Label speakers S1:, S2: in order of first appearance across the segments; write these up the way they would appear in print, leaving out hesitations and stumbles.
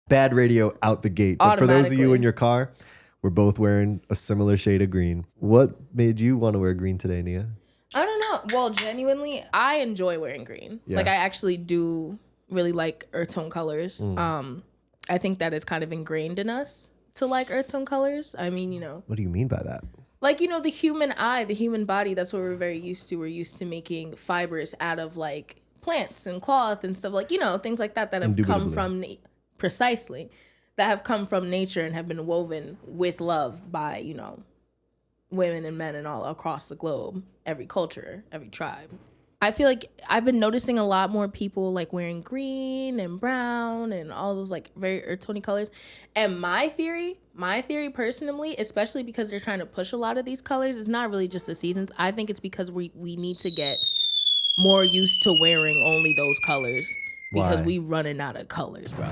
S1: Bad radio out the gate. But for those of you in your car, we're both wearing a similar shade of green. What made you want to wear green today, Nia?
S2: I don't know. Well, genuinely, I enjoy wearing green. Yeah. Like, I actually do really like earth tone colors. I think that it's kind of ingrained in us to like earth tone colors. I mean, you know.
S1: What do you mean by that?
S2: Like, you know, the human eye, the human body, that's what we're very used to. We're used to making fibers out of, like, plants and cloth and stuff. Like, you know, things like that have come from, precisely, that have come from nature and have been woven with love by, you know, women and men and all across the globe, every culture, every tribe. I feel like I've been noticing a lot more people like wearing green and brown and all those like very earth tone colors. And my theory personally, especially because they're trying to push a lot of these colors, it's not really just the seasons. I think it's because we need to get more used to wearing only those colors because we running out of colors, bro.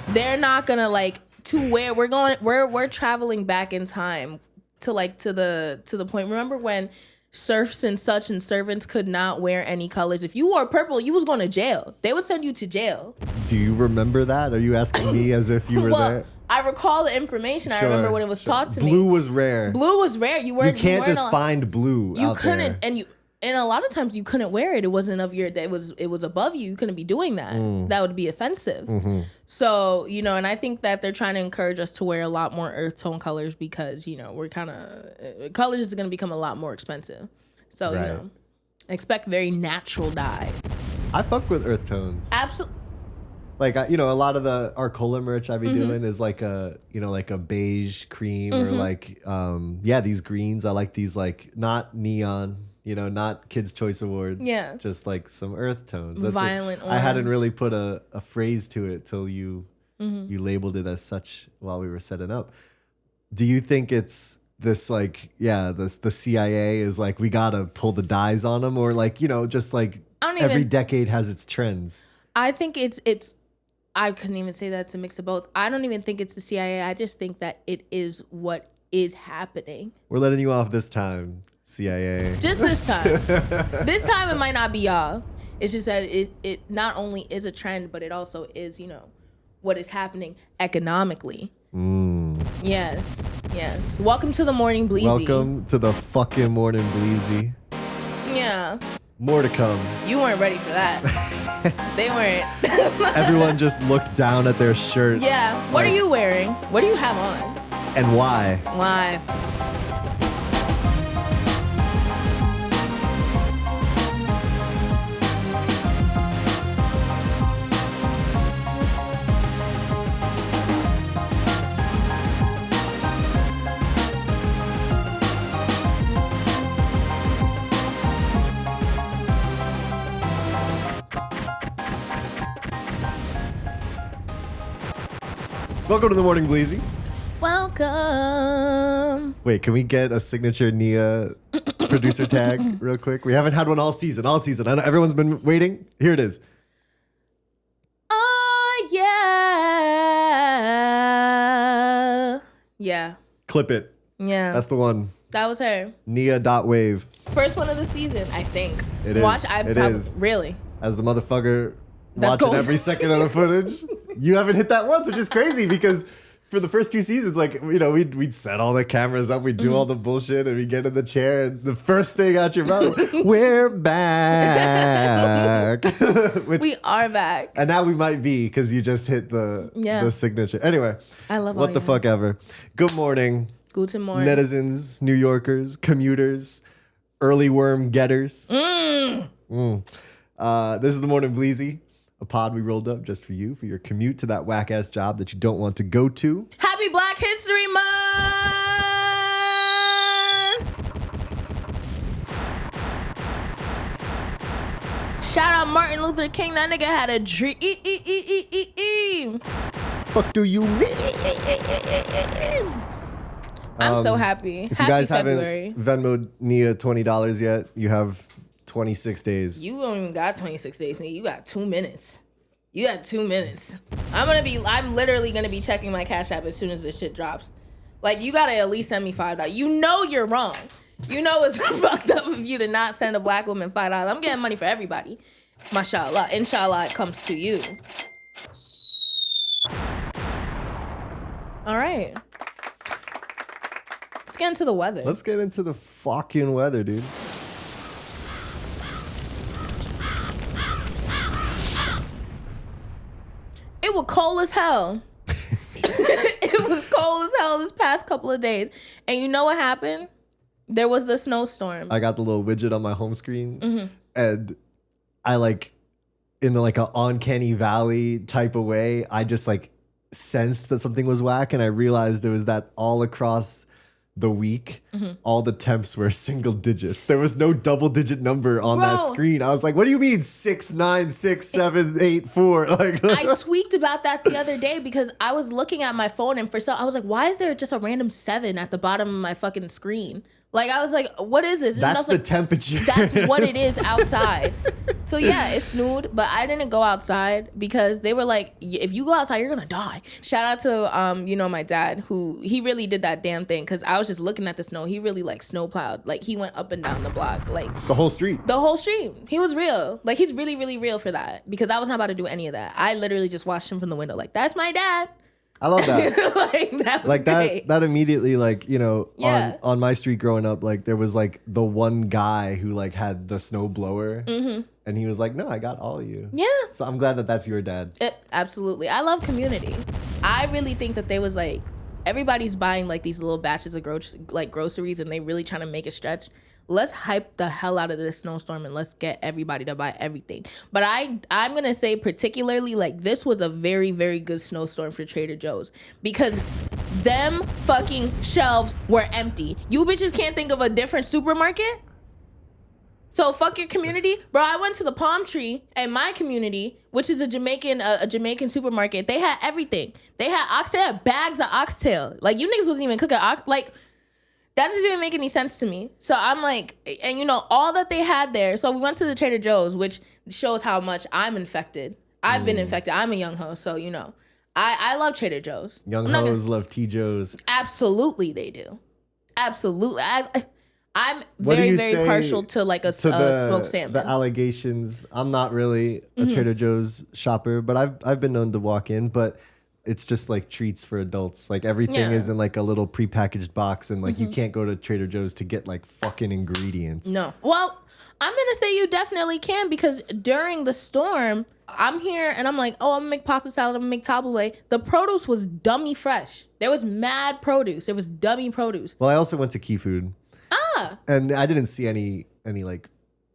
S2: They're not gonna like to where we're traveling back in time to like to the point. Remember when serfs and such and servants could not wear any colors? If you wore purple, you was going to jail. They would send you to jail.
S1: Do you remember that? Are you asking me as if you were there?
S2: I recall the information. Sure, I remember when it was taught to me.
S1: Blue was rare.
S2: Blue was rare. You can't
S1: just find blue.
S2: You couldn't, and a lot of times you couldn't wear it. It wasn't of your. It was above you. You couldn't be doing that. That would be offensive. Mm-hmm. So, you know, and I think that they're trying to encourage us to wear a lot more earth tone colors because, you know, we're kind of colors is going to become a lot more expensive. So, you know, expect very natural dyes.
S1: I fuck with earth tones.
S2: Absolutely.
S1: Like, you know, a lot of our Cola merch I be doing is like a, you know, like a beige cream or like, these greens. I like these like not neon. You know, not Kids' Choice Awards. Yeah. Just like some earth tones. That's violent orange. I hadn't really put a phrase to it till you labeled it as such while we were setting up. Do you think it's this like, the CIA is like, we got to pull the dyes on them? Or like, you know, just like every decade has its trends?
S2: I think it's I couldn't even say that it's a mix of both. I don't even think it's the CIA. I just think that it is what is happening.
S1: We're letting you off this time. CIA.
S2: Just this time. This time it might not be y'all. It's just that it not only is a trend, but it also is, you know, what is happening economically. Yes. Welcome to the Morning Bleezy.
S1: Welcome to the fucking Morning Bleezy.
S2: Yeah.
S1: More to come.
S2: You weren't ready for that. They weren't.
S1: Everyone just looked down at their shirt.
S2: Yeah. What are you wearing? What do you have on?
S1: And why?
S2: Why?
S1: Welcome to the Morning Bleezy.
S2: Welcome.
S1: Wait, can we get a signature Nia producer tag real quick? We haven't had one all season. I know everyone's been waiting. Here it is.
S2: Oh, yeah. Yeah.
S1: Clip it.
S2: Yeah.
S1: That's the one.
S2: That was her.
S1: Nia.wave.
S2: First one of the season, I think.
S1: It is.
S2: Really?
S1: As the motherfucker watching every second of the footage. You haven't hit that once, which is crazy because for the first two seasons, like, you know, we'd set all the cameras up, we'd do all the bullshit, and we get in the chair, and the first thing out your mouth, we're back.
S2: We are back.
S1: And now we might be because you just hit the signature. Anyway,
S2: I love
S1: what the fuck ever. Good morning.
S2: Guten morning.
S1: Netizens, New Yorkers, commuters, early worm getters. This is the Morning Bleezy. A pod we rolled up just for you, for your commute to that whack-ass job that you don't want to go to.
S2: Happy Black History Month! Shout out Martin Luther King. That nigga had a dream.
S1: Fuck do you mean?
S2: I'm so happy.
S1: If you guys haven't Venmoed Nia $20 yet, you have 26 days.
S2: You don't even got 26 days, nigga. You got 2 minutes. You got 2 minutes. I'm literally gonna be checking my Cash App as soon as this shit drops. Like, you gotta at least send me $5. You know you're wrong. You know it's fucked up of you to not send a black woman $5. I'm getting money for everybody. Mashallah. Inshallah, it comes to you. All right. Let's get into the weather.
S1: Let's get into the fucking weather, dude.
S2: It was cold as hell. It was cold as hell this past couple of days. And you know what happened? There was the snowstorm.
S1: I got the little widget on my home screen, and I like, in like an uncanny valley type of way, I just like sensed that something was whack, and I realized it was that all across the week, all the temps were single digits. There was no double digit number on that screen. I was like, what do you mean 6, 9, 6, 7, 8, 4? Like,
S2: I tweaked about that the other day because I was looking at my phone and I was like, why is there just a random 7 at the bottom of my fucking screen? Like, I was like, what is this?
S1: That's the temperature.
S2: That's what it is outside. So yeah, it snowed, but I didn't go outside because they were like, if you go outside, you're gonna die. Shout out to my dad, who he really did that damn thing, because I was just looking at the snow. He really like snow plowed. Like, he went up and down the block, like
S1: the whole street.
S2: He was real. Like, he's really, really real for that, because I was not about to do any of that. I literally just watched him from the window. Like, that's my dad.
S1: I love that. That immediately, like, on my street growing up, like, there was like the one guy who like had the snow blower, and he was like, no, I got all of you. Yeah. So I'm glad that that's your dad.
S2: Absolutely. I love community. I really think that they was like, everybody's buying like these little batches of groceries, and they really trying to make it stretch. Let's hype the hell out of this snowstorm, and let's get everybody to buy everything. But I'm going to say particularly, like, this was a very, very good snowstorm for Trader Joe's, because them fucking shelves were empty. You bitches can't think of a different supermarket? So fuck your community. Bro, I went to the Palm Tree in my community, which is a Jamaican supermarket. They had everything. They had oxtail, bags of oxtail. Like, you niggas wasn't even cooking like, that doesn't even make any sense to me. So I'm like, and all that they had there. So we went to the Trader Joe's, which shows how much I'm infected. I've been infected. I'm a young hoe, so I love Trader Joe's.
S1: Young hoes love TJoes.
S2: Absolutely, they do. Absolutely. I'm very, very partial to like a smoked salmon.
S1: The allegations. I'm not really a Trader Joe's shopper, but I've been known to walk in, but it's just like treats for adults. Like, everything is in like a little prepackaged box, and like you can't go to Trader Joe's to get like fucking ingredients.
S2: No. Well, I'm gonna say you definitely can, because during the storm, I'm here and I'm like, oh, I'm gonna make pasta salad, I'm gonna make tabbouleh. The produce was dummy fresh. There was mad produce. There was dummy produce.
S1: Well, I also went to Key Food. And I didn't see any like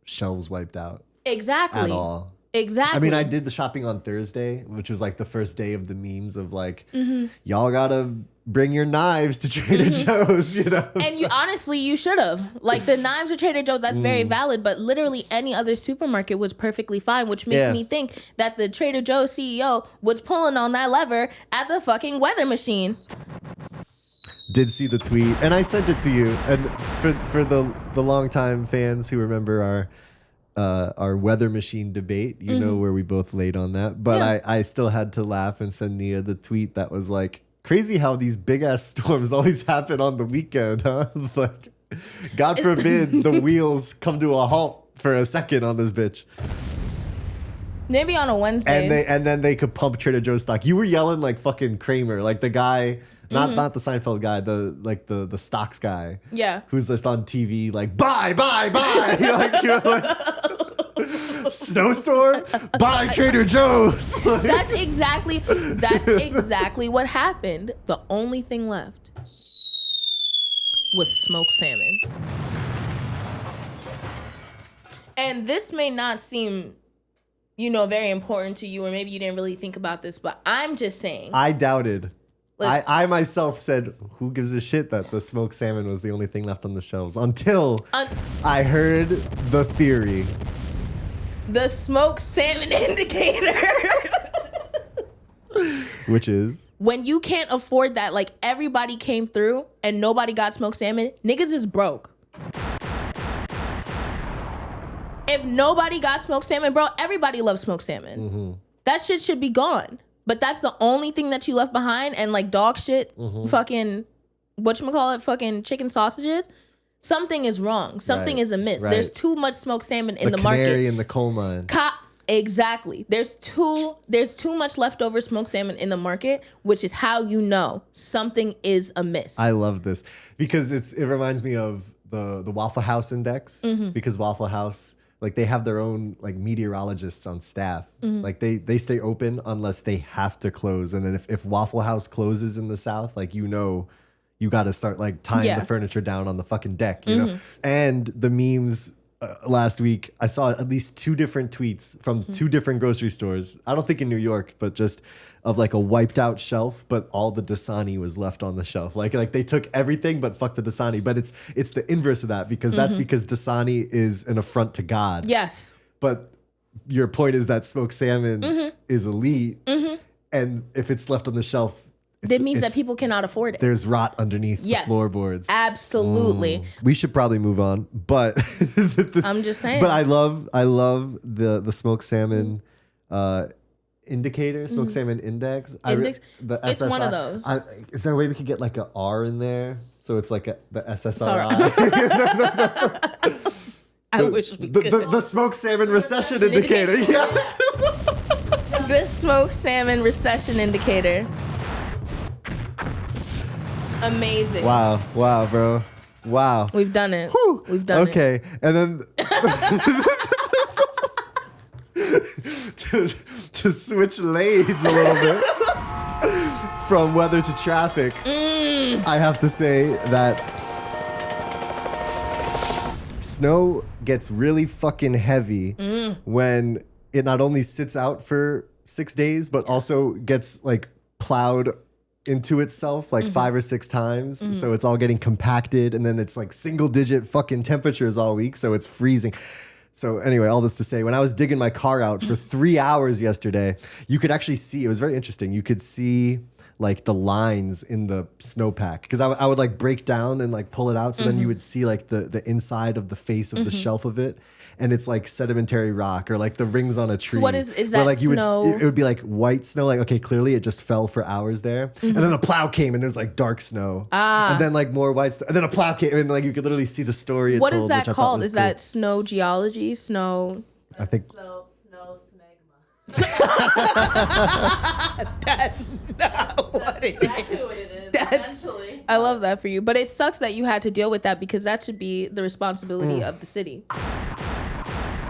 S1: shelves wiped out.
S2: Exactly.
S1: At all.
S2: Exactly.
S1: I mean, I did the shopping on Thursday, which was like the first day of the memes of like, y'all gotta bring your knives to Trader Joe's,
S2: And you should have. Like, the knives at Trader Joe's, that's very valid, but literally any other supermarket was perfectly fine, which makes me think that the Trader Joe's CEO was pulling on that lever at the fucking weather machine.
S1: Did see the tweet, and I sent it to you. And for the longtime fans who remember our weather machine debate, know where we both laid on that. But I still had to laugh and send Nia the tweet that was like, crazy how these big ass storms always happen on the weekend, huh? Like, God forbid the wheels come to a halt for a second on this bitch.
S2: Maybe on a Wednesday.
S1: And then they could pump Trader Joe's stock. You were yelling like fucking Kramer, like the guy. Not the Seinfeld guy, the stocks guy. Yeah. Who's just on TV like, buy. You're like, snowstorm? Buy Trader Joe's.
S2: That's exactly what happened. The only thing left was smoked salmon. And this may not seem, very important to you, or maybe you didn't really think about this, but I'm just saying.
S1: I doubted. I myself said, who gives a shit that the smoked salmon was the only thing left on the shelves, until I heard the theory.
S2: The smoked salmon indicator.
S1: Which is?
S2: When you can't afford that, like, everybody came through and nobody got smoked salmon, niggas is broke. If nobody got smoked salmon, bro, everybody loves smoked salmon. That shit should be gone. But that's the only thing that you left behind, and like dog shit, fucking, whatchamacallit, fucking chicken sausages. Something is wrong. Something is amiss. There's too much smoked salmon in the market.
S1: Canary in the coal mine.
S2: Exactly. There's too much leftover smoked salmon in the market, which is how you know something is amiss.
S1: I love this because it reminds me of the Waffle House index, because Waffle House, like, they have their own like meteorologists on staff. Like they stay open unless they have to close. And then if Waffle House closes in the South, like, you know, you got to start like tying the furniture down on the fucking deck, you know? And the memes last week, I saw at least 2 different tweets from 2 different grocery stores. I don't think in New York, but just of like a wiped out shelf, but all the Dasani was left on the shelf. Like they took everything but fuck the Dasani. But it's the inverse of that, because that's because Dasani is an affront to God.
S2: Yes.
S1: But your point is that smoked salmon is elite. And if it's left on the shelf,
S2: that means that people cannot afford it.
S1: There's rot underneath the floorboards.
S2: Absolutely.
S1: We should probably move on, but
S2: I'm just saying.
S1: But I love the smoked salmon indicator, smoked salmon index.
S2: Index?
S1: The
S2: It's
S1: SSRI.
S2: one of those.
S1: Is there a way we could get like an R in there? So it's like the SSRI.
S2: I wish we could.
S1: The smoked salmon recession indicator. Yeah.
S2: The smoked salmon recession indicator. Amazing.
S1: Wow, bro. Wow.
S2: We've done it.
S1: Whew.
S2: We've done it.
S1: Okay. And then to switch lanes a little bit from weather to traffic, I have to say that snow gets really fucking heavy when it not only sits out for 6 days, but also gets like plowed into itself like 5 or 6 times. So it's all getting compacted, and then it's like single digit fucking temperatures all week. So it's freezing. So anyway, all this to say, when I was digging my car out for 3 hours yesterday, you could actually see, it was very interesting. You could see like the lines in the snowpack, because I would like break down and like pull it out. So then you would see like the inside of the face of the shelf of it. And it's like sedimentary rock, or like the rings on a tree.
S2: So what is that,
S1: where, like,
S2: snow?
S1: It would be like white snow. Like, okay, clearly it just fell for hours there. And then a plow came and it was like dark snow. And then like more white snow. And then a plow came and like you could literally see the story.
S2: What is that called? Is that snow geology? Snow?
S1: I think.
S3: Snow smegma.
S2: That's not what it
S3: Exactly
S2: is.
S3: what it is,
S2: That's-
S3: essentially.
S2: I love that for you. But it sucks that you had to deal with that, because that should be the responsibility of the city.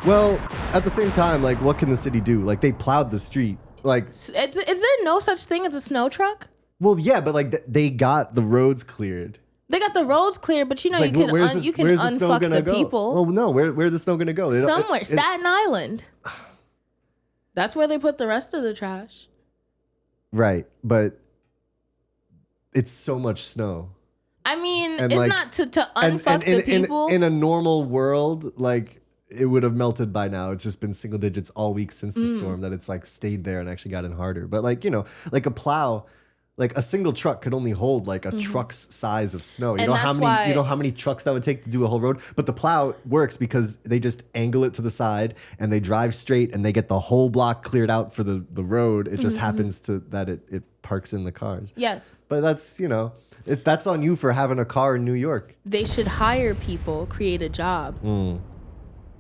S1: Well, at the same time, like, what can the city do? Like, they plowed the street. Like,
S2: Is there no such thing as a snow truck?
S1: well, yeah, but like they got the roads cleared.
S2: They got the roads cleared, but you know,
S1: Like,
S2: you can
S1: where's the snow
S2: unfuck
S1: gonna
S2: the
S1: go?
S2: people.
S1: Oh no, where's the snow gonna go?
S2: Somewhere. Staten Island. That's where they put the rest of the trash.
S1: Right, but it's so much snow.
S2: I mean,
S1: And,
S2: it's
S1: like,
S2: not to unfuck the people.
S1: In a normal world, like, it would have melted by now. It's just been single digits all week since the storm, that it's like stayed there and actually gotten harder. But like, you know, like a plow, like a single truck could only hold like a truck's size of snow. You
S2: And
S1: know how
S2: that's
S1: many
S2: why-
S1: you know how many trucks that would take to do a whole road? But the plow works because they just angle it to the side and they drive straight and they get the whole block cleared out for the road. It just happens to that it parks in the cars.
S2: Yes.
S1: But that's, you know, that's on you for having a car in New York.
S2: They should hire people, create a job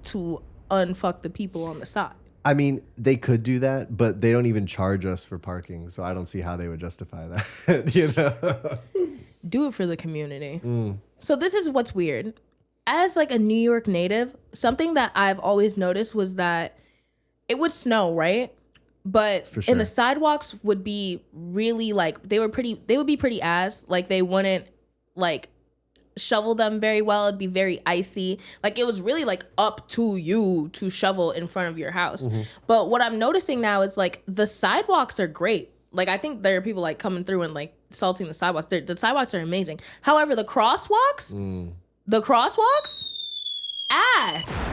S2: to unfuck the people on the side.
S1: I mean, they could do that, but they don't even charge us for parking, so I don't see how they would justify that. You know,
S2: Do it for the community. So this is what's weird. As like a New York native, something that I've always noticed was that it would snow, right? But
S1: For sure.
S2: and the sidewalks would be really like they would be pretty ass. Like they wouldn't like shovel them very well. It'd be very icy. Like it was really like up to you to shovel in front of your house. But what I'm noticing now is like the sidewalks are great. Like I think there are people like coming through and like salting the sidewalks. The sidewalks are amazing. However, the crosswalks, ass.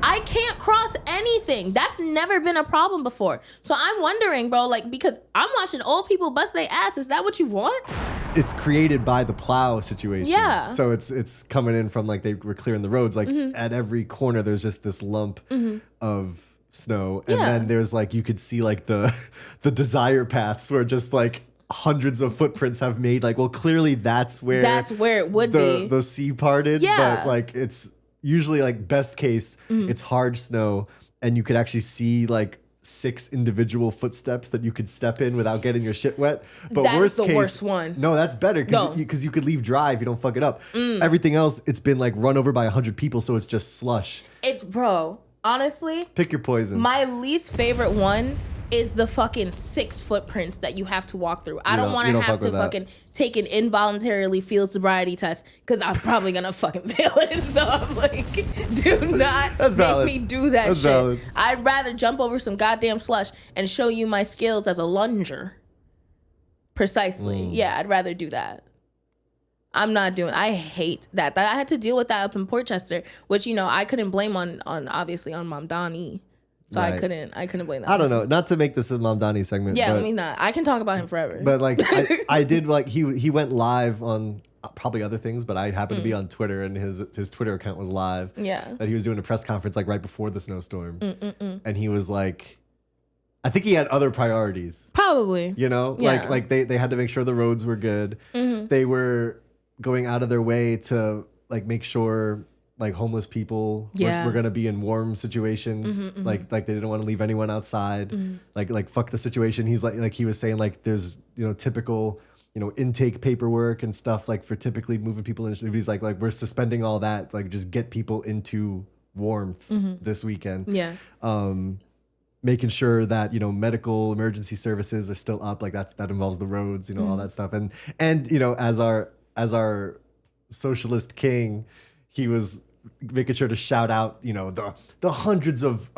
S2: I can't cross anything. That's never been a problem before. So I'm wondering, bro, like, because I'm watching old people bust their ass. Is that what you want?
S1: it's created by the plow situation.
S2: Yeah.
S1: So it's coming in from like they were clearing the roads. Like at every corner, there's just this lump of snow, and then there's like you could see like the desire paths where just like hundreds of footprints have made. Like, well, clearly that's where
S2: it would be.
S1: The sea parted.
S2: Yeah.
S1: But like it's usually like best case, it's hard snow. and you could actually see like 6 individual footsteps that you could step in without getting your shit wet. But
S2: That
S1: worst
S2: is the
S1: case,
S2: worst one.
S1: No, that's better
S2: No.
S1: because you could leave dry if you don't fuck it up. Everything else, it's been like run over by 100 people, so it's just slush.
S2: It's, bro, honestly,
S1: Pick your poison.
S2: my least favorite one is the fucking 6 footprints that you have to walk through. I don't want to have to fucking take an involuntarily field sobriety test because I'm probably gonna fucking fail it. So I'm like, do not make me do that shit. Valid. I'd rather jump over some goddamn slush and show you my skills as a lunger. Precisely. Yeah, I'd rather do that. I'm not doing. I hate that. I had to deal with that up in Portchester, which I couldn't blame on obviously on Mom Donnie. So right. I couldn't blame that.
S1: I don't know. Not to make this a Mom Donnie segment.
S2: Yeah, I mean, I can talk about him forever.
S1: But like, I did like he went live on probably other things, but I happened to be on Twitter, and his Twitter account was live.
S2: Yeah.
S1: That he was doing a press conference like right before the snowstorm, and he was like, I think he had other priorities.
S2: Probably.
S1: Like they had to make sure the roads were good. They were going out of their way to like make sure like homeless people were going to be in warm situations. Like they didn't want to leave anyone outside. Like fuck the situation. He's like he was saying like there's typical intake paperwork and stuff like for typically moving people in. He's like we're suspending all that, like just get people into warmth this weekend.
S2: Yeah.
S1: Making sure that medical emergency services are still up, like that involves the roads, all that stuff. And as our socialist king, he was making sure to shout out, the hundreds of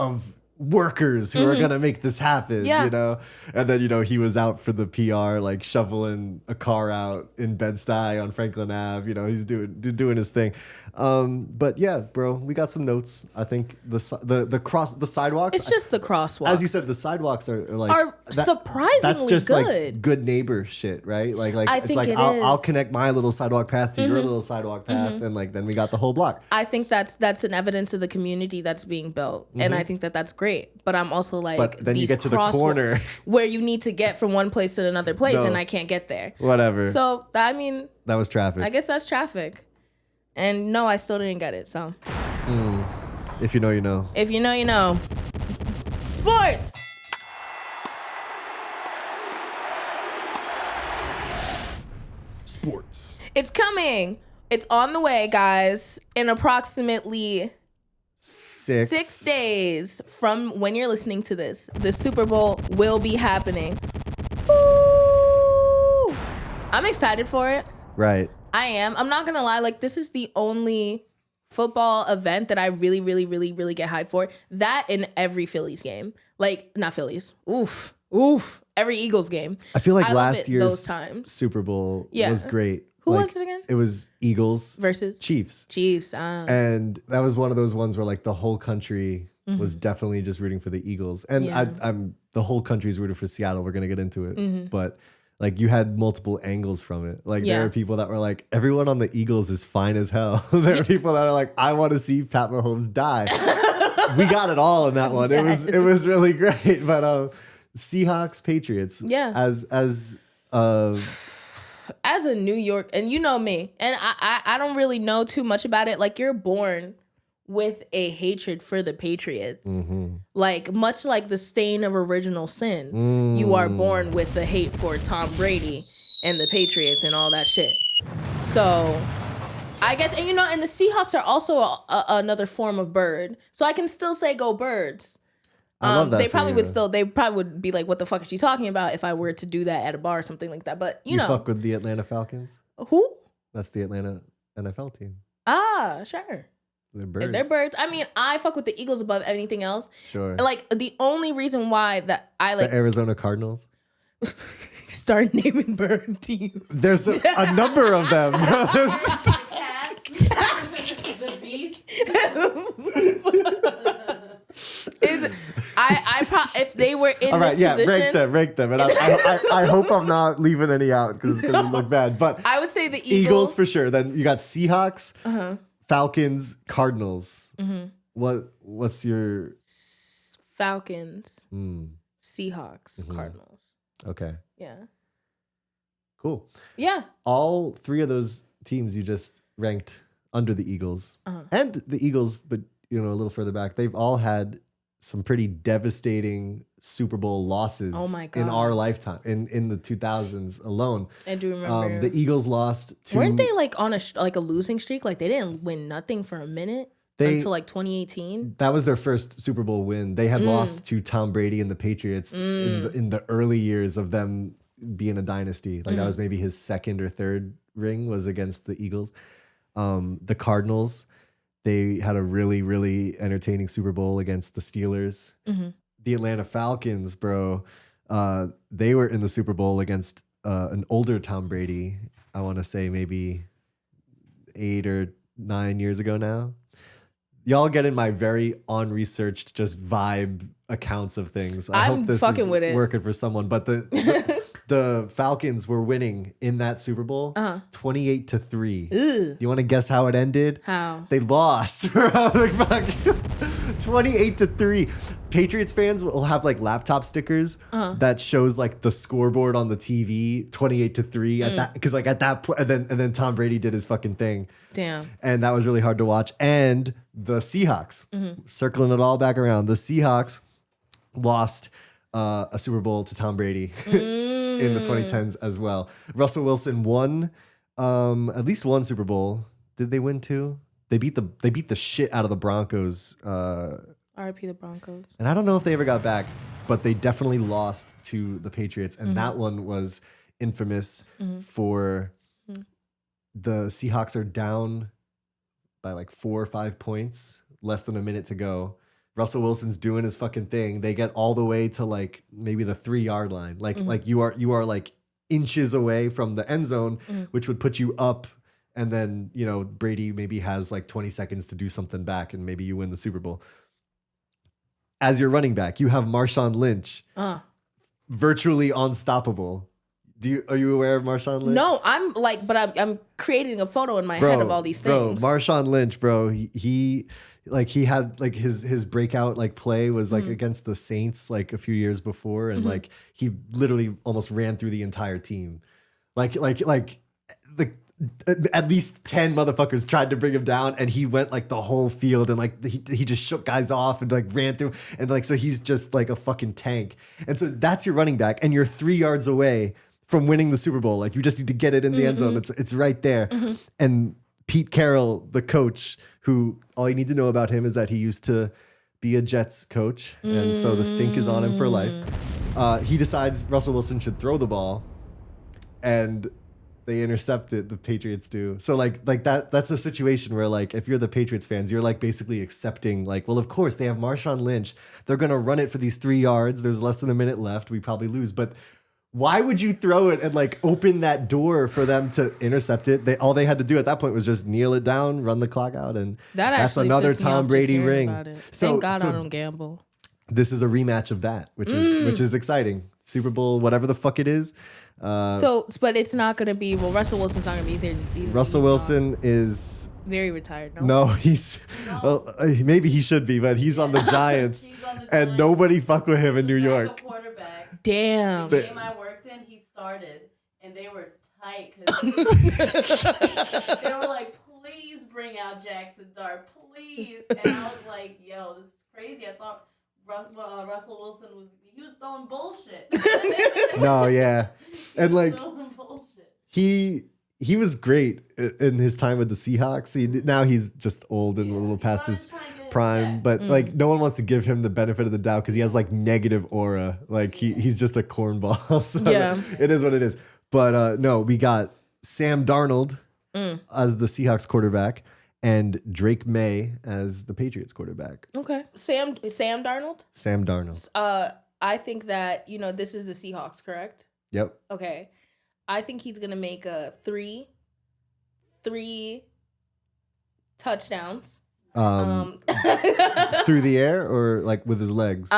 S1: workers who are gonna make this happen, And then he was out for the PR, like shoveling a car out in Bed-Stuy on Franklin Ave. He's doing his thing. But yeah, bro, we got some notes. I think the sidewalks.
S2: It's just the crosswalks.
S1: As you said, the sidewalks are like
S2: surprisingly
S1: that's just
S2: good.
S1: Like good neighbor shit, right? Like
S2: I
S1: it's
S2: think
S1: like
S2: it
S1: I'll
S2: is.
S1: connect my little sidewalk path to your little sidewalk path, and like then we got the whole block.
S2: I think that's an evidence of the community that's being built, and I think that's great. But I'm also like,
S1: but then you get to the corner
S2: where you need to get from one place to another place, and I can't get there.
S1: Whatever.
S2: So I mean,
S1: that was traffic.
S2: I guess that's traffic. And no, I still didn't get it. So
S1: if you know, you know.
S2: If you know, you know. Sports.
S1: Sports.
S2: It's coming. It's on the way, guys. In approximately 6 days from when you're listening to this, the Super Bowl will be happening. Ooh. I'm excited for it.
S1: Right.
S2: I am. I'm not gonna lie. Like, this is the only football event that I really, really, really, really get hyped for. That in every Phillies game. Like, not Phillies. Oof. Every Eagles game.
S1: I feel like
S2: I
S1: last year's
S2: those times.
S1: Super Bowl was great.
S2: Who was it again?
S1: It was Eagles
S2: versus
S1: Chiefs.
S2: And
S1: that was one of those ones where like the whole country was definitely just rooting for the Eagles. And I'm the whole country's rooting for Seattle. We're gonna get into it, but like you had multiple angles from it. Like there are people that were like, everyone on the Eagles is fine as hell. There are people that are like, I want to see Pat Mahomes die. We got it all in that one. It was really great. But Seahawks Patriots.
S2: Yeah. As a New York, and you know me, and I don't really know too much about it. Like, you're born with a hatred for the Patriots. Like, much like the stain of original sin, you are born with the hate for Tom Brady and the Patriots and all that shit. So I guess, and and the Seahawks are also another form of bird. So I can still say go Birds.
S1: I love that.
S2: They probably would be like, what the fuck is she talking about if I were to do that at a bar or something like that. But you know.
S1: fuck with the Atlanta Falcons?
S2: Who?
S1: That's the Atlanta NFL team.
S2: Ah, sure.
S1: They're birds.
S2: If they're birds. I mean, I fuck with the Eagles above anything else.
S1: Sure.
S2: Like, the only reason why that I like
S1: the Arizona Cardinals.
S2: Start naming bird teams.
S1: There's a number of them.
S3: Cats. The beast.
S2: If they were in
S1: all right,
S2: this position,
S1: rank them, and I hope I'm not leaving any out because it's gonna look bad. But
S2: I would say the
S1: Eagles for sure. Then you got Seahawks, Falcons, Cardinals. What's your
S2: Falcons, Seahawks, Cardinals?
S1: Okay.
S2: Yeah.
S1: Cool.
S2: Yeah.
S1: All three of those teams you just ranked under the Eagles, and the Eagles, but a little further back, they've all had some pretty devastating Super Bowl losses in our lifetime, in the 2000s alone.
S2: I do remember.
S1: The Eagles lost to...
S2: Weren't they like on a losing streak? Like they didn't win nothing for a minute until like 2018?
S1: That was their first Super Bowl win. They had lost to Tom Brady and the Patriots in the early years of them being a dynasty. Like that was maybe his second or third ring was against the Eagles. The Cardinals, they had a really, really entertaining Super Bowl against the Steelers. The Atlanta Falcons, bro, they were in the Super Bowl against an older Tom Brady. I want to say maybe 8 or 9 years ago now. Y'all get in my very unresearched, just vibe accounts of things. I hope this is working for someone. But the Falcons were winning in that Super Bowl 28-3. You want to guess how it ended?
S2: How?
S1: They lost. 28-3. Patriots fans will have like laptop stickers that shows like the scoreboard on the TV 28-3 at that, because like at that point, and then Tom Brady did his fucking thing.
S2: Damn.
S1: And that was really hard to watch. And the Seahawks, circling it all back around, the Seahawks lost a Super Bowl to Tom Brady in the 2010s as well. Russell Wilson won at least one Super Bowl. Did they win two? They beat the shit out of the Broncos.
S2: RIP the Broncos.
S1: And I don't know if they ever got back, but they definitely lost to the Patriots. And that one was infamous for the Seahawks are down by like 4 or 5 points, less than a minute to go. Russell Wilson's doing his fucking thing. They get all the way to like maybe the 3-yard line. Like you are like inches away from the end zone, which would put you up. And then, you know, Brady maybe has like 20 seconds to do something back and maybe you win the Super Bowl. As your running back, you have Marshawn Lynch, virtually unstoppable. Are you aware of Marshawn Lynch?
S2: No, I'm creating a photo in my head of all these things.
S1: Bro, Marshawn Lynch, bro, he had like his breakout like play was like against the Saints like a few years before, and like he literally almost ran through the entire team, like at least 10 motherfuckers tried to bring him down, and he went like the whole field, and like he just shook guys off and like ran through, and like so he's just like a fucking tank. And so that's your running back, and you're 3 yards away from winning the Super Bowl. Like you just need to get it in the end zone. It's right there. And Pete Carroll, the coach, who all you need to know about him is that he used to be a Jets coach, and so the stink is on him for life. He decides Russell Wilson should throw the ball, and they intercept it. The Patriots do. So like that's a situation where like if you're the Patriots fans, you're like basically accepting like, well, of course they have Marshawn Lynch. They're gonna run it for these 3 yards. There's less than a minute left. We probably lose, but why would you throw it and like open that door for them to intercept it? All they had to do at that point was just kneel it down, run the clock out, and that's another Tom Brady ring.
S2: So, thank God I don't gamble.
S1: This is a rematch of that, which is exciting. Super Bowl, whatever the fuck it is.
S2: But it's not going to be. Well, Russell Wilson's not going to be there.
S1: Russell Wilson is
S2: very retired.
S1: No, he's well, maybe he should be, but he's on the Giants, and nobody fuck with him in New York.
S3: Quarterback.
S2: Damn.
S3: The game I worked in, he started, and they were tight because they were like, "Please bring out Jackson Dart, please." And I was like, "Yo, this is crazy." I thought Russell Wilson was throwing bullshit.
S1: No, yeah, and like he was great in his time with the Seahawks. Now he's just old and a little past his prime, but like no one wants to give him the benefit of the doubt because he has like negative aura. Like he's just a cornball. So
S2: yeah,
S1: it is what it is. But no, we got Sam Darnold as the Seahawks quarterback and Drake May as the Patriots quarterback.
S2: Okay, Sam Darnold.
S1: Sam Darnold.
S2: I think that, you know, this is the Seahawks, correct?
S1: Yep.
S2: Okay. I think he's going to make a three touchdowns.
S1: Through the air or like with his legs?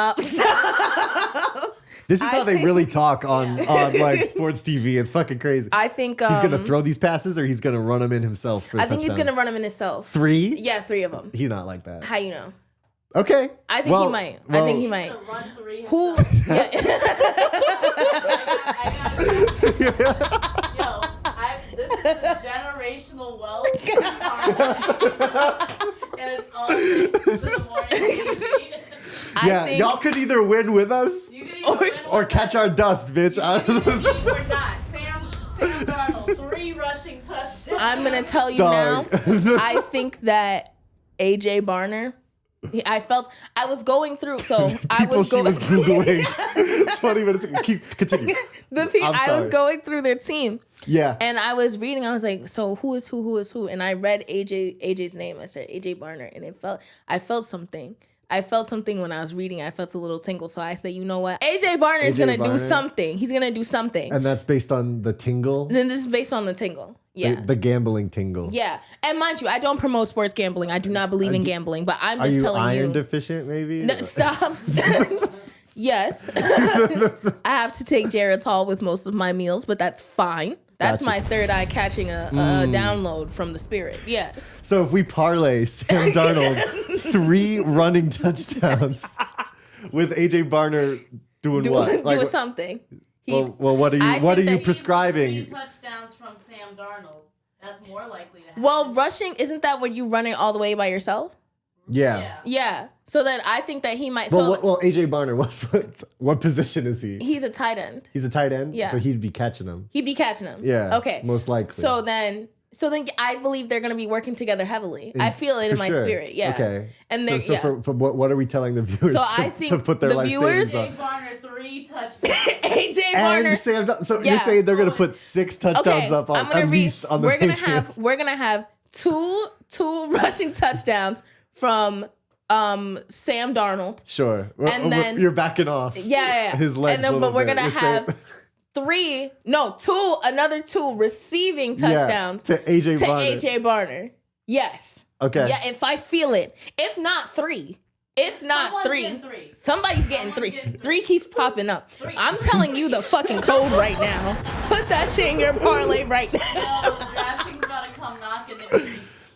S1: This is how they really talk on like sports TV. It's fucking crazy.
S2: I think
S1: he's going to throw these passes or he's going to run them in himself for a touchdown?
S2: He's going to run them in himself.
S1: 3?
S2: Yeah, 3 of them.
S1: He's not like that.
S2: How you know?
S1: Okay.
S2: I think he might.
S1: Well,
S2: I think he might.
S3: Run 3
S2: Who?
S3: I got this is a generational wealth. And it's all thanks to the morning.
S1: Yeah, y'all could either win with us
S3: You can either win
S1: or
S3: with
S1: catch our dust, bitch.
S3: We're not. Sam Darnold, 3 rushing touchdowns.
S2: I'm gonna tell you
S1: Dog.
S2: now. I think that AJ Barner. I was going through. So I was
S1: she was googling 20 minutes ago. Continue.
S2: I was going through their team.
S1: Yeah.
S2: And I was reading. I was like, so who is who? And I read AJ's name. I said AJ Barner, and I felt something. I felt something when I was reading. I felt a little tingle. So I said, you know what? AJ Barner is going to do something. He's going to do something.
S1: And that's based on the tingle?
S2: And then this is based on the tingle. Yeah.
S1: The gambling tingle.
S2: Yeah. And mind you, I don't promote sports gambling. I do not believe in gambling. But I'm just telling you.
S1: Are you iron deficient, maybe?
S2: No, stop. Yes. I have to take Geritol with most of my meals, but that's fine. That's my third eye catching a download from the spirit. Yes.
S1: So if we parlay Sam Darnold 3 running touchdowns with AJ Barner doing what?
S2: Doing something.
S1: Well, what are you prescribing?
S3: 3 touchdowns from Sam Darnold. That's more likely to happen.
S2: Well, rushing, isn't that when you run it all the way by yourself?
S1: Yeah.
S2: So then I think that he might.
S1: Well, AJ Barner, what position is he?
S2: He's a tight end.
S1: He's a tight end?
S2: Yeah.
S1: So he'd be catching him.
S2: Yeah. Okay.
S1: Most likely.
S2: So then I believe they're going to be working together heavily. I feel it in my spirit. Yeah.
S1: Okay.
S2: And
S1: so for what are we telling the viewers
S2: I think
S1: to put their life savings on?
S3: AJ Barner 3 touchdowns.
S2: AJ Barner.
S1: And Sam, so you're saying they're going to put 6 touchdowns up on at least on the Patriots.
S2: We're going to have two rushing touchdowns from Sam Darnold.
S1: Sure.
S2: And then
S1: you're backing off.
S2: Yeah.
S1: His legs.
S2: And then, but we're gonna have another 2 receiving touchdowns
S1: to AJ
S2: Barner. Yes.
S1: Okay.
S2: Yeah, if I feel it. If not 3. Somebody's getting 3. 3 keeps popping up. I'm telling you the fucking code right now. Put that shit in your parlay right now.
S3: No, DraftKings about to come knocking if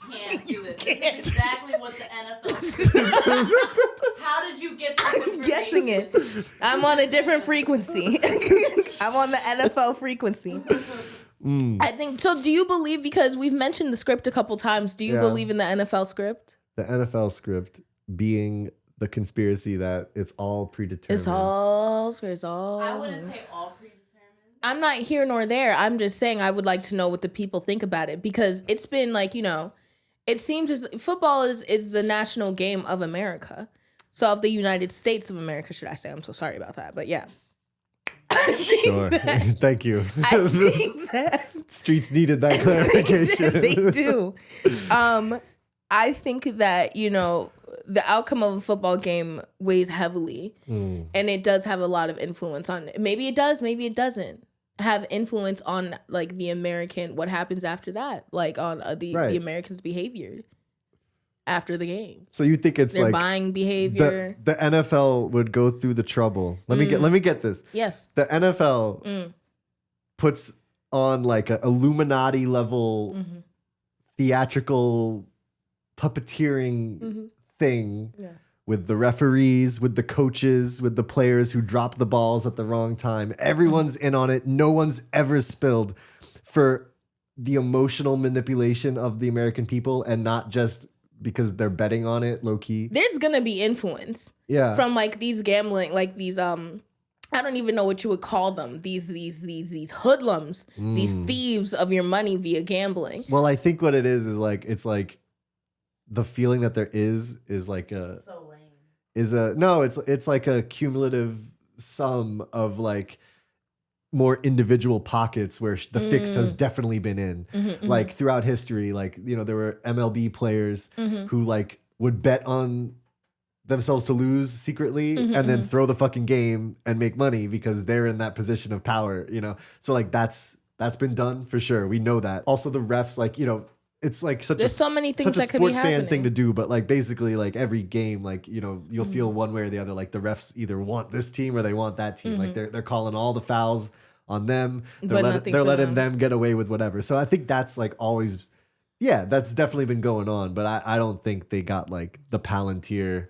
S3: you can't do it. This is exactly what the NFL says. How did you get this information?
S2: I'm guessing it. I'm on a different frequency. I'm on the NFL frequency. I think so. Do you believe, because we've mentioned the script a couple times, do you believe in the NFL script?
S1: The NFL script being the conspiracy that it's all predetermined.
S2: It's all.
S3: I wouldn't say all predetermined.
S2: I'm not here nor there. I'm just saying I would like to know what the people think about it, because it's been like, it seems as football is the national game of America. So of the United States of America, should I say? I'm so sorry about that, but yeah.
S1: Sure. Thank you.
S2: I think that
S1: Streets needed that clarification.
S2: They do. I think that, the outcome of a football game weighs heavily, and it does have a lot of influence on it. Maybe it does, maybe it doesn't have influence on like the American, what happens after that, like on the Americans' behavior after the game.
S1: So you think it's
S2: their
S1: like
S2: buying behavior?
S1: The NFL would go through the trouble. Let me get this.
S2: Yes.
S1: The NFL puts on like a Illuminati level theatrical puppeteering thing with the referees, with the coaches, with the players who drop the balls at the wrong time. Everyone's in on it. No one's ever spilled for the emotional manipulation of the American people, and not just because they're betting on it low key.
S2: There's gonna be influence from like these gambling, like these I don't even know what you would call them. These hoodlums, these thieves of your money via gambling.
S1: Well, I think what it is like, it's like the feeling that there is like a
S3: So lame.
S1: It's like a cumulative sum of like more individual pockets where the fix has definitely been in. Like throughout history, like, there were MLB players who like would bet on themselves to lose secretly and then throw the fucking game and make money because they're in that position of power, So like that's been done for sure. We know that. Also the refs, like, it's like there's
S2: so many things that could be happening.
S1: Sports fan thing to do, but like basically like every game, like, you'll feel one way or the other. Like the refs either want this team or they want that team. Like they're calling all the fouls on them. They're letting them get away with whatever. So I think that's like always, that's definitely been going on. But I don't think they got like the Palantir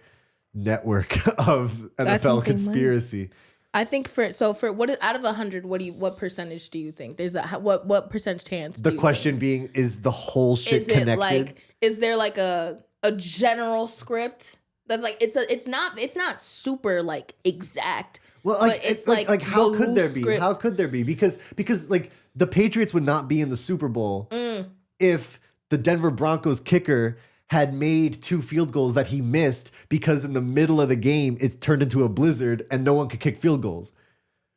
S1: network of NFL conspiracy.
S2: I think for what is out of 100, what percentage do you think there's what percentage chance?
S1: The question being, is the whole shit connected?
S2: Is there like a general script That's like it's not super like exact.
S1: Well, like it's like how could there be? Script. How could there be? Because like the Patriots would not be in the Super Bowl if the Denver Broncos kicker had made 2 field goals that he missed because in the middle of the game it turned into a blizzard and no one could kick field goals.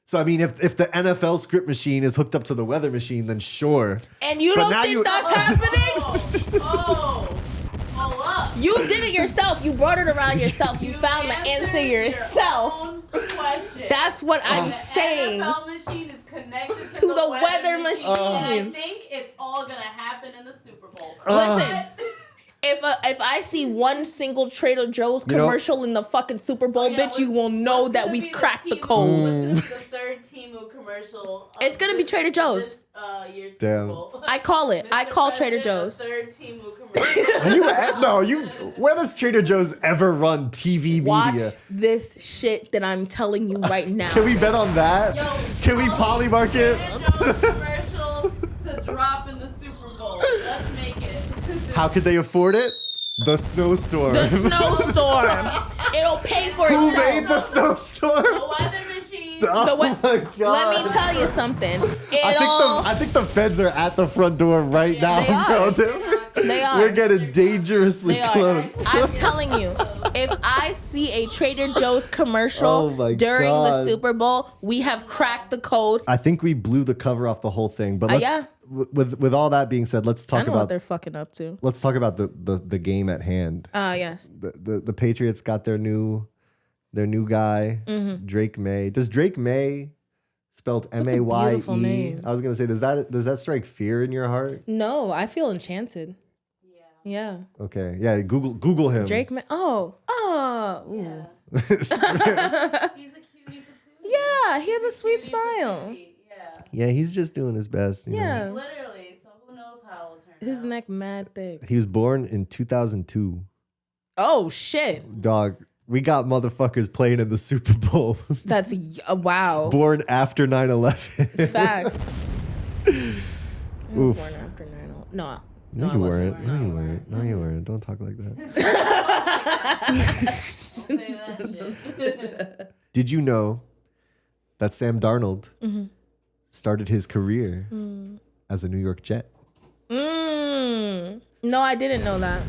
S1: So I mean, if the NFL script machine is hooked up to the weather machine, then sure.
S2: And you don't think that's happening? You did it yourself. You brought it around yourself. You found the answer yourself. That's what I'm saying.
S3: The NFL machine is connected
S2: to the weather machine.
S3: I think it's all gonna happen in the Super Bowl.
S2: Listen. If I see one single Trader Joe's commercial in the fucking Super Bowl, bitch, you will know that we've cracked the code.
S3: What's the third Temu commercial?
S2: It's gonna be Trader Joe's.
S3: Year's Super Bowl.
S2: I call it. I call Trader Joe's.
S3: Third Temu commercial.
S1: When has Trader Joe's ever run TV
S2: Watch
S1: media?
S2: this shit that I'm telling you right now.
S1: Can we bet on that? Can we polymark it?
S3: Trader Joe's commercial to drop in the Super Bowl. Let's make it.
S1: How could they afford it? The snowstorm.
S2: The snowstorm. It'll pay for itself.
S1: Who made the snowstorm?
S3: The weather machine.
S1: My God.
S2: Let me tell you something.
S1: I think the feds are at the front door right now.
S2: They are.
S1: We're getting dangerously close.
S2: I'm telling you, if I see a Trader Joe's commercial during the Super Bowl, we have cracked the code.
S1: I think we blew the cover off the whole thing. But let's with all that being said, let's talk about
S2: what they're fucking up to.
S1: Let's talk about the game at hand.
S2: Yes.
S1: The Patriots got their new guy, Drake May. Does Drake May, spelled Maye? I was gonna say, does that strike fear in your heart?
S2: No, I feel enchanted. Yeah.
S1: Okay. Yeah. Google him.
S2: Drake May. Oh.
S3: Yeah. He's a cutie patootie.
S2: Yeah, he has a sweet smile.
S1: Yeah, he's just doing his best. You know?
S3: Literally. So who knows how it'll turn out.
S2: His neck mad thick.
S1: He was born in 2002.
S2: Oh shit.
S1: Dog, we got motherfuckers playing in the Super Bowl.
S2: That's wow.
S1: Born after 9/11.
S2: Facts.
S1: Oof.
S2: Born after 9/11. No.
S1: No, you weren't. No, you weren't. Don't talk like that.
S3: Don't say that shit.
S1: Did you know that Sam Darnold started his career as a New York Jet?
S2: No, I didn't know that.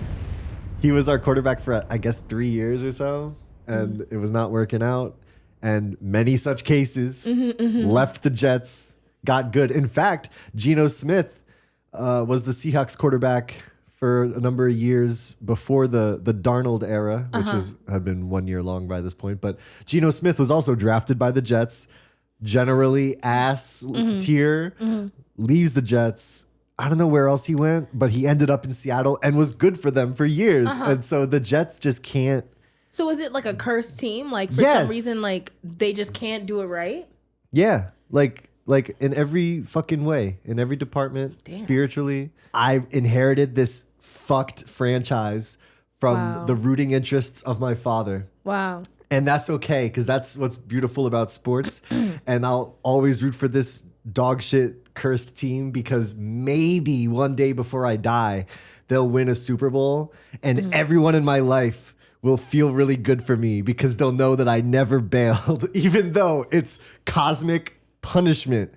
S1: He was our quarterback for, I guess, 3 years or so, and it was not working out. And many such cases left the Jets, got good. In fact, Geno Smith was the Seahawks quarterback for a number of years before the Darnold era, which had been 1 year long by this point. But Geno Smith was also drafted by the Jets, generally ass tier, leaves the Jets. I don't know where else he went, but he ended up in Seattle and was good for them for years. And so the Jets just can't.
S2: So is it like a cursed team? Like for some reason, like they just can't do it right?
S1: Yeah. Like in every fucking way, in every department, spiritually. I inherited this fucked franchise from the rooting interests of my father.
S2: Wow.
S1: And that's okay, because that's what's beautiful about sports. And I'll always root for this dog shit cursed team, because maybe one day before I die, they'll win a Super Bowl and everyone in my life will feel really good for me because they'll know that I never bailed, even though it's cosmic punishment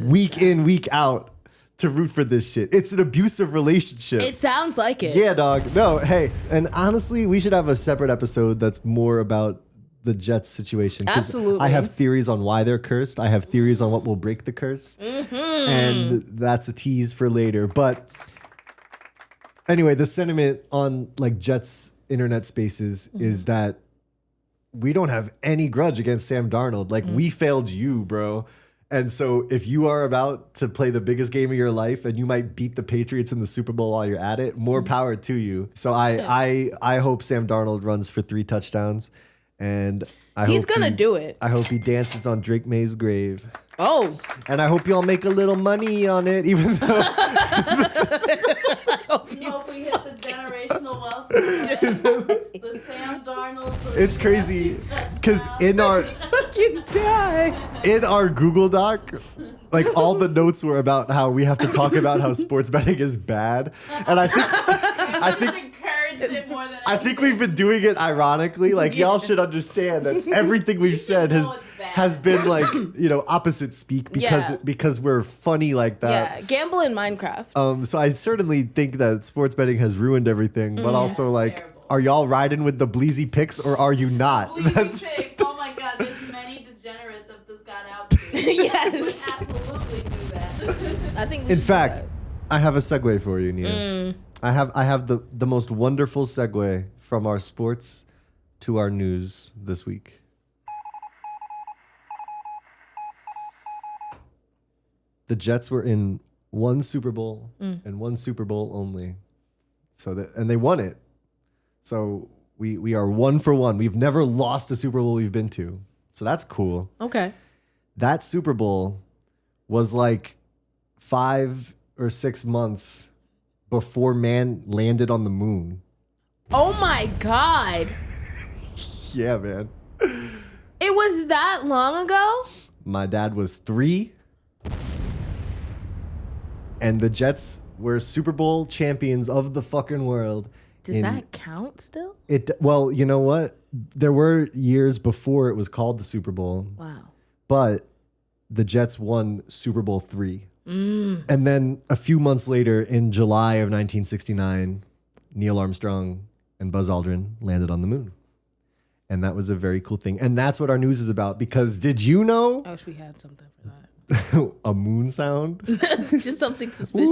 S1: week in, week out to root for this shit. It's an abusive relationship.
S2: It sounds like it.
S1: Yeah, dog. No, hey, and honestly, we should have a separate episode that's more about the Jets situation.
S2: Absolutely.
S1: I have theories on why they're cursed. I have theories on what will break the curse. And that's a tease for later. But anyway, the sentiment on like Jets internet spaces is that we don't have any grudge against Sam Darnold. Like, we failed you, bro. And so if you are about to play the biggest game of your life and you might beat the Patriots in the Super Bowl while you're at it, more power to you. So I hope Sam Darnold runs for 3 touchdowns. And he's
S2: gonna do it.
S1: I hope he dances on Drake May's grave.
S2: Oh.
S1: And I hope y'all make a little money on it, even though
S3: I hope we hit the generational wealth. The Sam Darnold.
S1: It's crazy because in our
S2: fucking die.
S1: In our Google Doc, like all the notes were about how we have to talk about how sports betting is bad, and I think
S3: encouraged it more than
S1: I think we've been doing it ironically. Like y'all should understand that everything we've said has been like, you know, opposite speak because we're funny like that.
S2: Yeah, gamble in Minecraft.
S1: So I certainly think that sports betting has ruined everything, but also like,
S3: terrible.
S1: Are y'all riding with the bleezy picks or are you not?
S3: Bleezy pick. Oh my God, there's many degenerates if this got out to you.
S2: Yes.
S3: We would absolutely do that.
S2: I think we
S1: In
S2: should do
S1: fact,
S2: that.
S1: I have a segue for you, Nia. I have the most wonderful segue from our sports to our news this week. The Jets were in one Super Bowl and one Super Bowl only. And they won it. So we are 1 for 1. We've never lost a Super Bowl we've been to. So that's cool.
S2: Okay.
S1: That Super Bowl was like 5 or 6 months before man landed on the moon.
S2: Oh my God.
S1: Yeah, man.
S2: It was that long ago?
S1: My dad was 3. And the Jets were Super Bowl champions of the fucking world.
S2: Does that count still?
S1: Well, you know what? There were years before it was called the Super Bowl.
S2: Wow.
S1: But the Jets won Super Bowl III. And then a few months later, in July of 1969, Neil Armstrong and Buzz Aldrin landed on the moon. And that was a very cool thing. And that's what our news is about. Because did you know
S2: I wish we had something for that.
S1: a moon sound?
S2: Just something suspicious.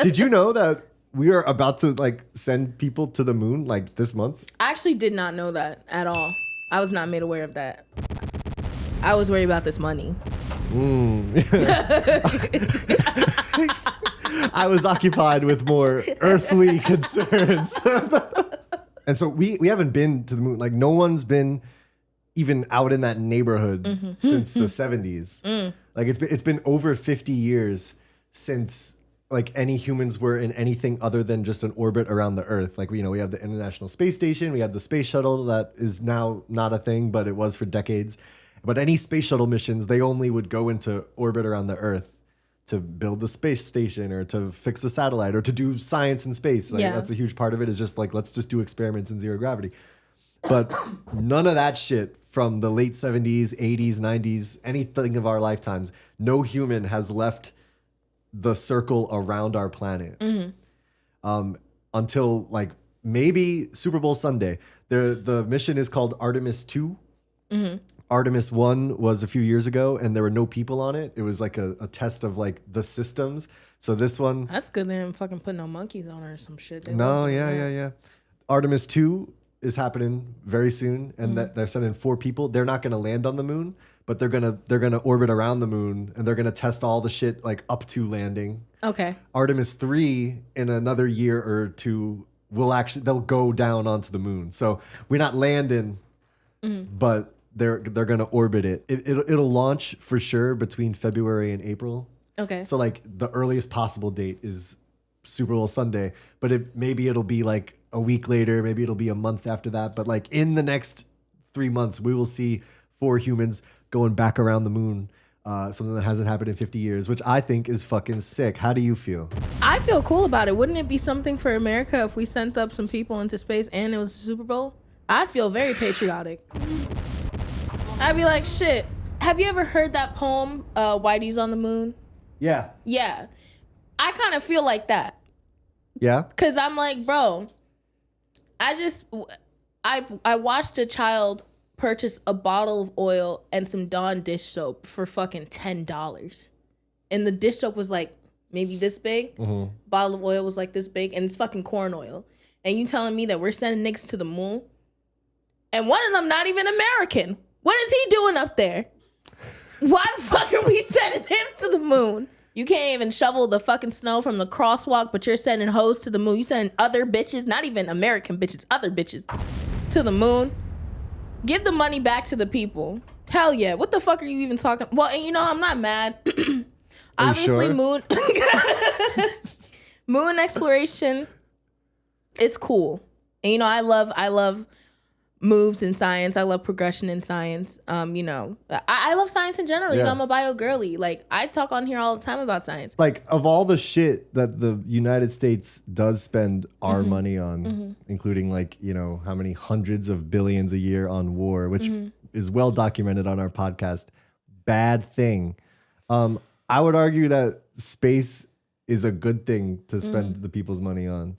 S1: Did you know that we are about to like send people to the moon like this month?
S2: I actually did not know that at all. I was not made aware of that. I was worried about this money.
S1: I was occupied with more earthly concerns. And so we haven't been to the moon. Like no one's been even out in that neighborhood since the 70s. Like it's been over 50 years since like any humans were in anything other than just an orbit around the Earth. Like we have the International Space Station, we have the space shuttle that is now not a thing, but it was for decades. But any space shuttle missions, they only would go into orbit around the Earth to build the space station or to fix a satellite or to do science in space. Like that's a huge part of it, is just like, let's just do experiments in zero gravity. But none of that shit from the late 70s, 80s, 90s, anything of our lifetimes, no human has left the circle around our planet until like maybe Super Bowl Sunday. The mission is called Artemis 2. Artemis 1 was a few years ago and there were no people on it. It was like a test of like the systems. So this one...
S2: That's good. They didn't fucking put no monkeys on her or some shit.
S1: Yeah. Artemis 2 is happening very soon, and that they're sending 4 people. They're not going to land on the moon, but they're gonna orbit around the moon, and they're gonna test all the shit like up to landing.
S2: Okay.
S1: Artemis 3 in another year or 2 they'll go down onto the moon. So we're not landing, but they're gonna orbit it. It'll launch for sure between February and April.
S2: Okay.
S1: So like the earliest possible date is Super Bowl Sunday, but maybe it'll be like a week later, maybe it'll be a month after that. But like in the next 3 months, we will see 4 humans going back around the moon. Something that hasn't happened in 50 years, which I think is fucking sick. How do you feel?
S2: I feel cool about it. Wouldn't it be something for America if we sent up some people into space and it was the Super Bowl? I'd feel very patriotic. I'd be like, shit. Have you ever heard that poem, Whitey's on the Moon?
S1: Yeah.
S2: Yeah. I kind of feel like that.
S1: Yeah?
S2: Because I'm like, bro, I watched a child purchase a bottle of oil and some Dawn dish soap for fucking $10. And the dish soap was like maybe this big. Bottle of oil was like this big, and it's fucking corn oil. And you telling me that we're sending niggas to the moon? And one of them not even American. What is he doing up there? Why the fuck are we sending him to the moon? You can't even shovel the fucking snow from the crosswalk, but you're sending hoes to the moon. You sending other bitches, not even American bitches, other bitches to the moon. Give the money back to the people. Hell yeah. What the fuck are you even talking? Well, and I'm not mad. Obviously,
S1: sure?
S2: moon exploration, it's cool. And I love moves in science. I love progression in science. You know, I love science in general. You know, I'm a bio girly. Like, I talk on here all the time about science.
S1: Like, of all the shit that the United States does spend our money on, including, like, you know, how many hundreds of billions a year on war, which is well documented on our podcast, bad thing. I would argue that space is a good thing to spend the people's money on.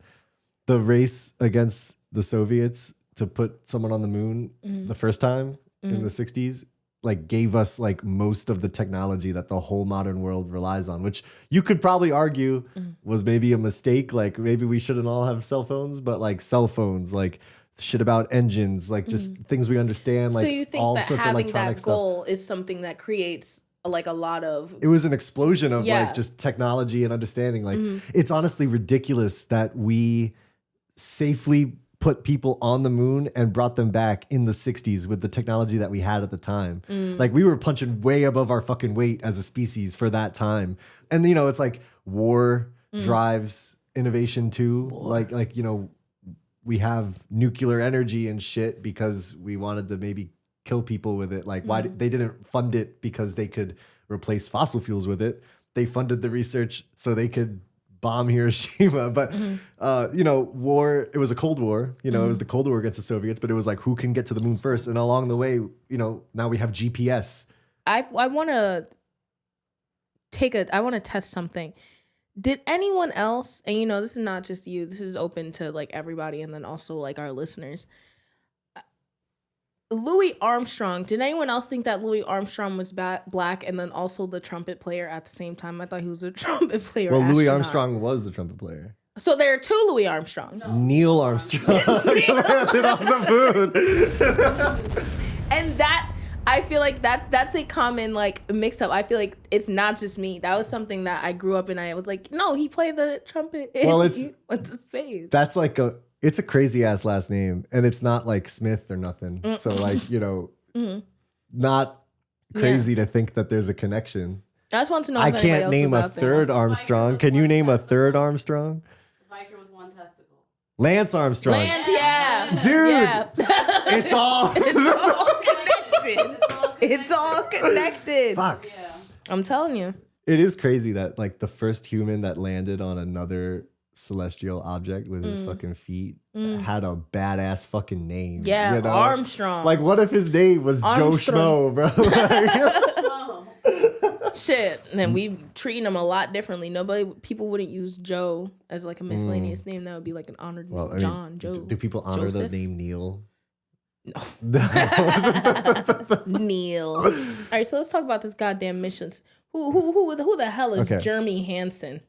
S1: The race against the Soviets to put someone on the moon the first time in the 60s, like, gave us like most of the technology that the whole modern world relies on, which you could probably argue was maybe a mistake. Like, maybe we shouldn't all have cell phones, but like cell phones, like shit about engines, like just things we understand. Like,
S2: so you think
S1: all
S2: that
S1: sorts
S2: having
S1: of electronic
S2: that
S1: stuff.
S2: goal is something that creates like a lot of...
S1: It was an explosion of like just technology and understanding. Like, it's honestly ridiculous that we safely put people on the moon and brought them back in the 60s with the technology that we had at the time. Like, we were punching way above our fucking weight as a species for that time. And, you know, it's like war drives innovation too. Like, you know, we have nuclear energy and shit because we wanted to maybe kill people with it. Like, why they didn't fund it because they could replace fossil fuels with it. They funded the research so they could bomb Hiroshima. But, you know, war, it was a Cold War. You know, it was the Cold War against the Soviets, but it was like, who can get to the moon first? And along the way, you know, now we have GPS.
S2: I want to test something. Did anyone else, and you know, this is not just you, this is open to like everybody and then also like our listeners. Louis Armstrong, did anyone else think that Louis Armstrong was black and then also the trumpet player at the same time? I thought he was a trumpet player.
S1: Well, Louis
S2: astronaut.
S1: Armstrong was the trumpet player.
S2: So there are two Louis Armstrongs.
S1: No. Neil Armstrong landed on the moon.
S2: And that, I feel like that's a common like mix up. I feel like it's not just me. That was something that I grew up and I was like, no, he played the trumpet.
S1: Well,
S2: he went to space.
S1: That's like it's a crazy ass last name, and it's not like Smith or nothing. So like, you know, not crazy to think that there's a connection.
S2: I just want to know.
S1: I
S2: if
S1: can't name a
S2: out
S1: third
S2: there.
S1: Armstrong. Can you name a third Armstrong?
S3: Biker with one testicle.
S1: Lance Armstrong.
S2: Lance, yeah,
S1: dude,
S2: yeah.
S1: it's all
S2: connected. It's all connected.
S1: Fuck.
S3: Yeah.
S2: I'm telling you.
S1: It is crazy that like the first human that landed on another celestial object with his fucking feet had a badass fucking name.
S2: Yeah,
S1: you know?
S2: Armstrong.
S1: Like, what if his name was
S2: Armstrong.
S1: Joe Schmo, bro?
S2: Shit. And then we treating him a lot differently. People wouldn't use Joe as like a miscellaneous name. That would be like an honored name.
S1: I mean,
S2: John, Joe.
S1: Do people honor
S2: Joseph?
S1: the name Neil?
S2: No. Neil. All right, so let's talk about this goddamn missions. Who the hell is Jeremy Hansen?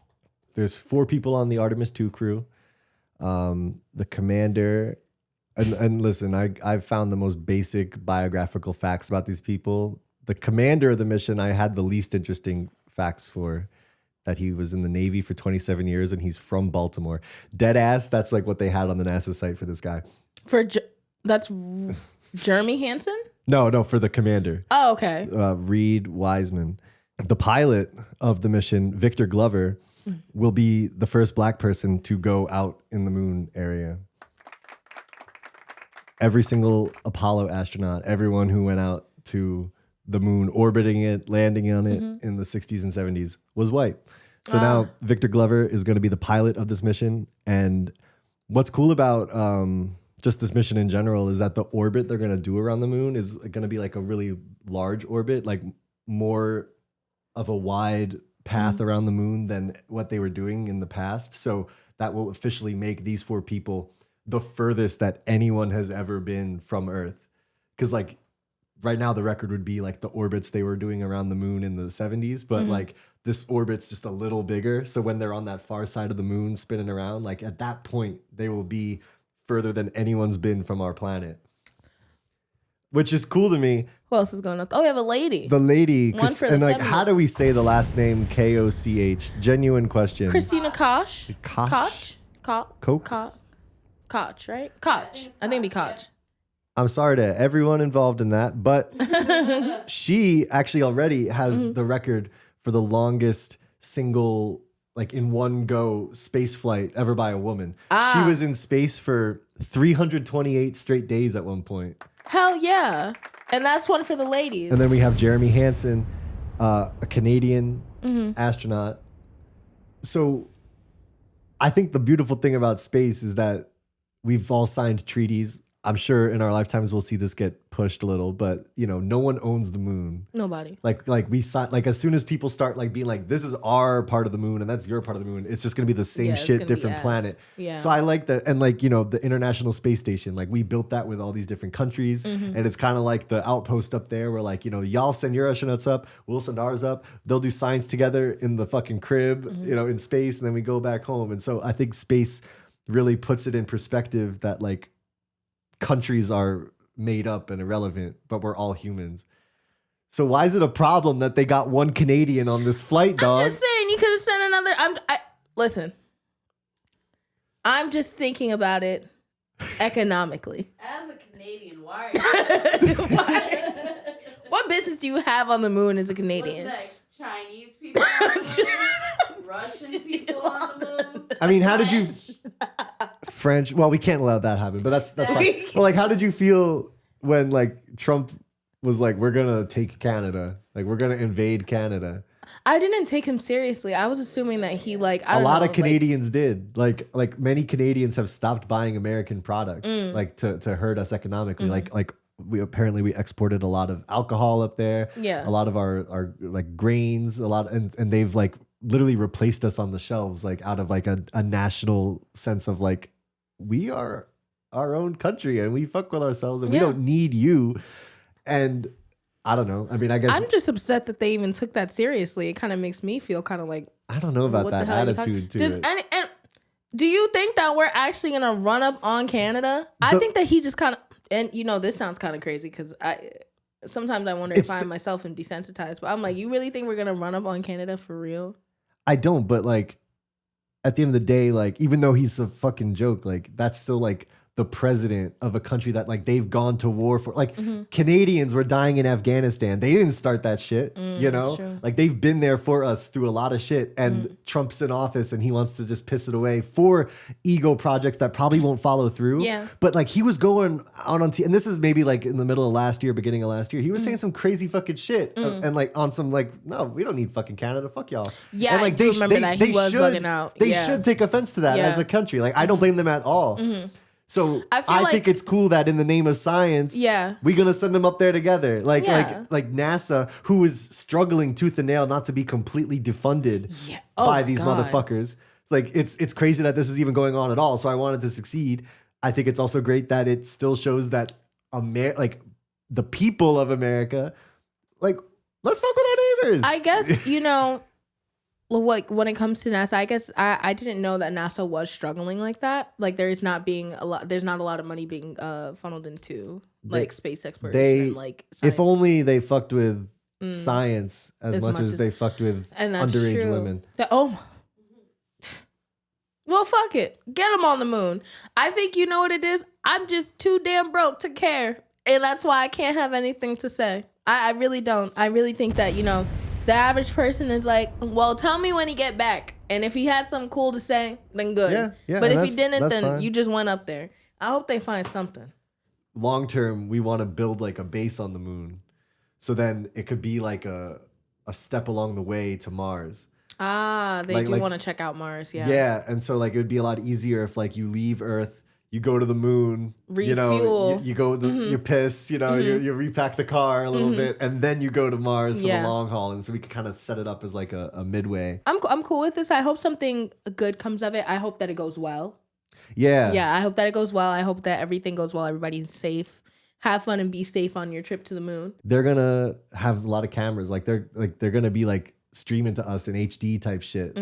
S1: There's 4 people on the Artemis 2 crew. The commander, and listen, I've found the most basic biographical facts about these people. The commander of the mission, I had the least interesting facts for. That he was in the Navy for 27 years and he's from Baltimore. Dead ass, that's like what they had on the NASA site for this guy.
S2: That's Jeremy Hansen?
S1: No, for the commander.
S2: Oh, okay.
S1: Reed Wiseman. The pilot of the mission, Victor Glover, will be the first black person to go out in the moon area. Every single Apollo astronaut, everyone who went out to the moon, orbiting it, landing on it in the 60s and 70s was white. So now Victor Glover is going to be the pilot of this mission. And what's cool about just this mission in general is that the orbit they're going to do around the moon is going to be like a really large orbit, like more of a wide path around the moon than what they were doing in the past. So that will officially make these 4 people the furthest that anyone has ever been from Earth. Because like right now the record would be like the orbits they were doing around the moon in the 70s, but like this orbit's just a little bigger. So when they're on that far side of the moon spinning around, like at that point they will be further than anyone's been from our planet. Which is cool to me.
S2: Who else is going up? Oh, we have a lady.
S1: The lady.
S2: One for
S1: and
S2: the
S1: like,
S2: 70s.
S1: how do we say the last name Koch? Genuine question.
S2: Christina Koch.
S1: Koch?
S2: Koch, right? Koch. I think it'd be Koch.
S1: I'm sorry to everyone involved in that, but she actually already has the record for the longest single, like in one go space flight ever by a woman. She was in space for 328 straight days at one point.
S2: Hell yeah. And that's one for the ladies.
S1: And then we have Jeremy Hansen, a Canadian astronaut. So I think the beautiful thing about space is that we've all signed treaties. I'm sure in our lifetimes we'll see this get pushed a little, but you know, no one owns the moon.
S2: Nobody.
S1: Like we sign, like as soon as people start like being like, this is our part of the moon and that's your part of the moon, it's just gonna be the same shit, different planet.
S2: Yeah.
S1: So I like that, and like, you know, the International Space Station, like we built that with all these different countries, and it's kind of like the outpost up there where like, you know, y'all send your astronauts up, we'll send ours up. They'll do science together in the fucking crib, you know, in space, and then we go back home. And so I think space really puts it in perspective that like countries are made up and irrelevant, but we're all humans. So why is it a problem that they got one Canadian on this flight, dog?
S2: I'm just saying, you could have sent another. Listen, I'm just thinking about it economically.
S3: As a Canadian, why are you?
S2: What business do you have on the moon as a Canadian?
S3: What's next? Chinese people on the moon? Russian people on the moon?
S1: I mean, how did you... French. Well, we can't let that happen, but that's fine. Well, like, how did you feel when like Trump was like, we're gonna take Canada, like we're gonna invade Canada?
S2: I didn't take him seriously. I was assuming that he like
S1: a lot of Canadians did. Like many Canadians have stopped buying American products, like to hurt us economically. Like we exported a lot of alcohol up there.
S2: Yeah,
S1: a lot of our like grains, and they've like literally replaced us on the shelves, like out of like a national sense of like, we are our own country and we fuck with ourselves and we don't need you. And I don't know. I mean, I guess
S2: I'm just upset that they even took that seriously. It kind of makes me feel kind of like,
S1: I don't know about that attitude to it.
S2: And do you think that we're actually going to run up on Canada? I think that he just kind of, and you know, this sounds kind of crazy because sometimes I wonder if I myself am desensitized, but I'm like, you really think we're going to run up on Canada for real?
S1: I don't, but like, at the end of the day, like, even though he's a fucking joke, like, that's still like the president of a country that like they've gone to war for. Like Canadians were dying in Afghanistan. They didn't start that shit, you know?
S2: True.
S1: Like they've been there for us through a lot of shit. And Trump's in office and he wants to just piss it away for ego projects that probably won't follow through.
S2: Yeah.
S1: But like he was going out on and this is maybe like in the middle of last year, beginning of last year, he was saying some crazy fucking shit and like on some like, no, we don't need fucking Canada. Fuck y'all.
S2: Yeah,
S1: and like
S2: I do remember that. He was bugging out.
S1: They should take offense to that as a country. Like I don't blame them at all. So I think it's cool that in the name of science, we're gonna send them up there together. Like NASA, who is struggling tooth and nail not to be completely defunded by these motherfuckers. Like it's crazy that this is even going on at all. So I wanted to succeed. I think it's also great that it still shows that like the people of America, like, let's fuck with our neighbors.
S2: I guess, you know, like when it comes to NASA, I guess I didn't know that NASA was struggling like that. Like there's not a lot of money being funneled into like space exploration. Like science.
S1: If only they fucked with science as much as they fucked with underage women.
S2: Well, fuck it. Get them on the moon. I think you know what it is. I'm just too damn broke to care. And that's why I can't have anything to say. I really don't. I really think that, you know, the average person is like, well, tell me when he get back. And if he had something cool to say, then good. Yeah, but if he didn't, then fine. You just went up there. I hope they find something.
S1: Long term, we want to build like a base on the moon. So then it could be like a step along the way to Mars.
S2: They do want to check out Mars,
S1: Yeah, and so like it would be a lot easier if like you leave Earth, you go to the moon,
S2: refuel.
S1: You know, you go, you piss, you know, you repack the car a little bit, and then you go to Mars for the long haul. And so we could kind of set it up as like a midway.
S2: I'm cool with this. I hope something good comes of it. I hope that it goes well.
S1: Yeah.
S2: Yeah, I hope that it goes well. I hope that everything goes well. Everybody's safe. Have fun and be safe on your trip to the moon.
S1: They're gonna have a lot of cameras. Like they're gonna be like streaming to us in HD type shit.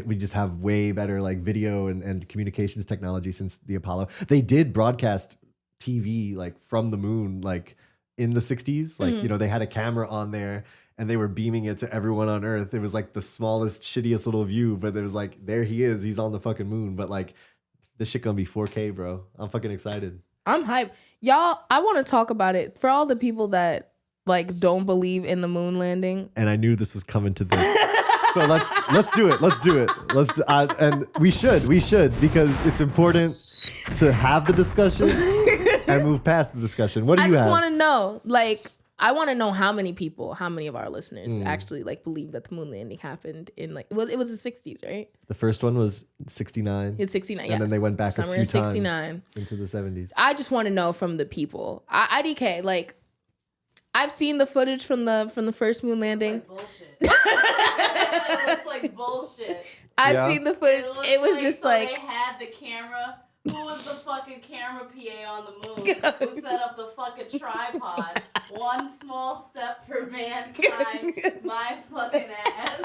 S1: We just have way better like video and communications technology since the Apollo. They did broadcast TV like from the moon like in the 60s. Like, you know, they had a camera on there and they were beaming it to everyone on Earth. It was like the smallest, shittiest little view, but it was like, there he is. He's on the fucking moon. But like, this shit gonna be 4K, bro. I'm fucking excited. I'm
S2: hyped. Y'all, I want to talk about it for all the people that like don't believe in the moon landing.
S1: And I knew this was coming to this. So let's do it. And we should because it's important. to have the discussion and move past the discussion. What do you have?
S2: I just want to know, like, I want to know how many of our listeners actually like believe that the moon landing happened in like, well, it was the 60s, right?
S1: The first one was 69.
S2: It's 69,
S1: and then they went back
S2: Summer
S1: a few
S2: of 69.
S1: times into the 70s.
S2: I just want to know from the people. IDK, like, I've seen the footage from the first moon landing.
S3: Like bullshit. It looks like bullshit.
S2: I've seen the footage. It was just
S3: so
S2: like
S3: they had the camera. Who was the fucking camera PA on the moon? Who set up the fucking tripod? One small step for mankind. My fucking ass.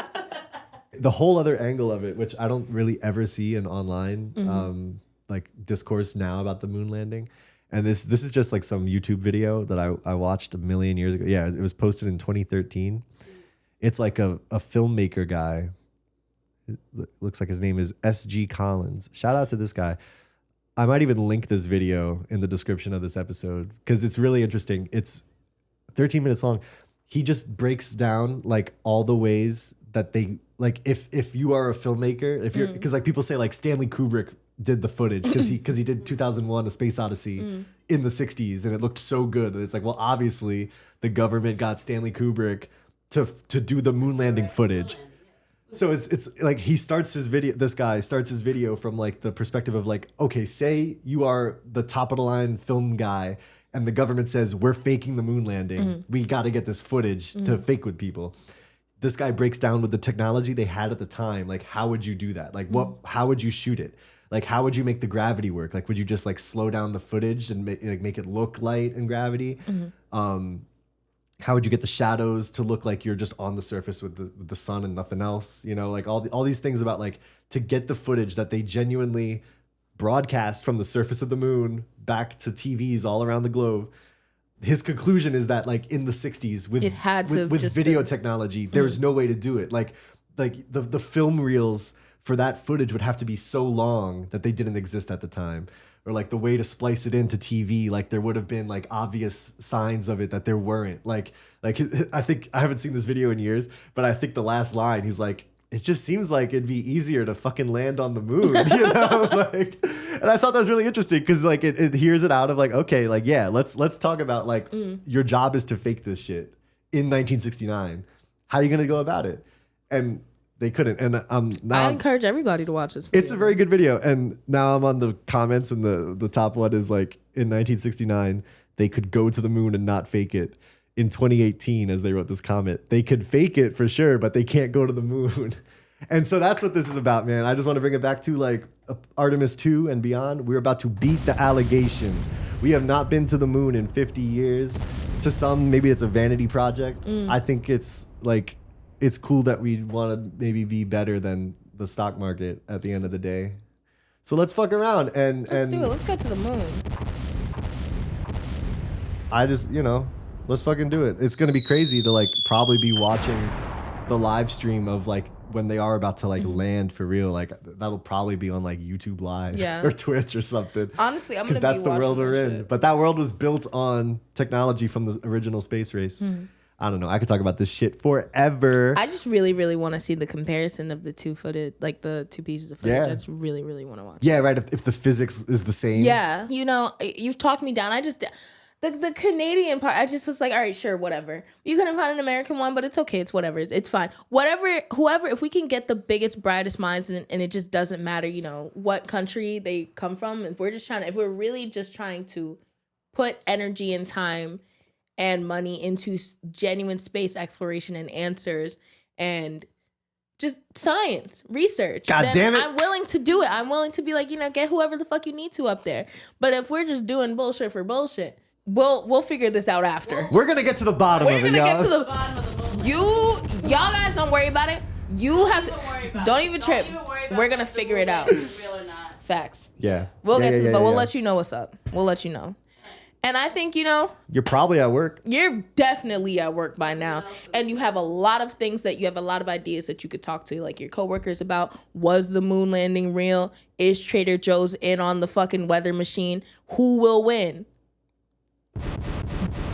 S1: The whole other angle of it, which I don't really ever see in online like discourse now about the moon landing. And this is just like some YouTube video that I watched a million years ago. Yeah, it was posted in 2013. It's like a filmmaker guy. It looks like his name is S.G. Collins. Shout out to this guy. I might even link this video in the description of this episode because it's really interesting. It's 13 minutes long. He just breaks down like all the ways that they like if you are a filmmaker, if you're because like people say like Stanley Kubrick did the footage because he did 2001 A Space Odyssey in the 60s and it looked so good. And it's like, well, obviously the government got Stanley Kubrick to do the moon landing footage. So it's like this guy starts his video from like the perspective of like, okay, say you are the top of the line film guy and the government says we're faking the moon landing. We got to get this footage to fake with people. This guy breaks down with the technology they had at the time. Like, how would you do that? Like how would you shoot it? Like, how would you make the gravity work? Like, would you just like slow down the footage and make it look light in gravity? How would you get the shadows to look like you're just on the surface with the sun and nothing else? You know, like all these things about like to get the footage that they genuinely broadcast from the surface of the moon back to TVs all around the globe. His conclusion is that like in the 60s with video technology, there was no way to do it. Like the film reels for that footage would have to be so long that they didn't exist at the time. Or like the way to splice it into TV, like there would have been like obvious signs of it that there weren't. Like I think I haven't seen this video in years, but I think the last line he's like, it just seems like it'd be easier to fucking land on the moon, you know? Like, and I thought that was really interesting because like it hears it out of like, okay, like yeah, let's talk about like your job is to fake this shit in 1969. How are you gonna go about it? And they couldn't. And now
S2: I encourage everybody to watch this video.
S1: It's a very good video. And now I'm on the comments and the top one is like in 1969, they could go to the moon and not fake it. In 2018, as they wrote this comment, they could fake it for sure, but they can't go to the moon. And so that's what this is about, man. I just want to bring it back to like Artemis 2 and beyond. We're about to beat the allegations. We have not been to the moon in 50 years. To some, maybe it's a vanity project. I think it's like, it's cool that we want to maybe be better than the stock market at the end of the day. So let's fuck around and
S2: let's do it. Let's get to the moon.
S1: I just, let's fucking do it. It's going to be crazy to like probably be watching the live stream of like when they are about to like land for real. Like that'll probably be on like YouTube Live or Twitch or something.
S2: Honestly, I'm going to be
S1: that's the world we're in.
S2: Shit.
S1: But that world was built on technology from the original space race. I don't know. I could talk about this shit forever.
S2: I just really, really want to see the comparison of the two pieces of footage. I just really, really want to watch.
S1: Yeah, right. If the physics is the same.
S2: Yeah. You've talked me down. The Canadian part, I just was like, all right, sure, whatever. You couldn't find an American one, but it's okay. It's whatever. It's fine. Whoever, if we can get the biggest, brightest minds and it just doesn't matter, what country they come from. If we're really just trying to put energy and time and money into genuine space exploration and answers and just science, research.
S1: God damn it.
S2: I'm willing to do it. I'm willing to be like, get whoever the fuck you need to up there. But if we're just doing bullshit for bullshit, we'll figure this out after.
S1: We're going to get to the bottom of it, y'all. We're going to get to the
S3: bottom of the moon.
S2: Y'all guys don't worry about it. You have to. Don't even trip. We're going to figure it out.
S3: Real or not.
S2: Facts.
S1: Yeah.
S2: We'll get to but we'll let you know what's up. We'll let you know. And I think,
S1: you're probably at work.
S2: You're definitely at work by now. And you have a lot of things you have a lot of ideas that you could talk to, like your coworkers about. Was the moon landing real? Is Trader Joe's in on the fucking weather machine? Who will win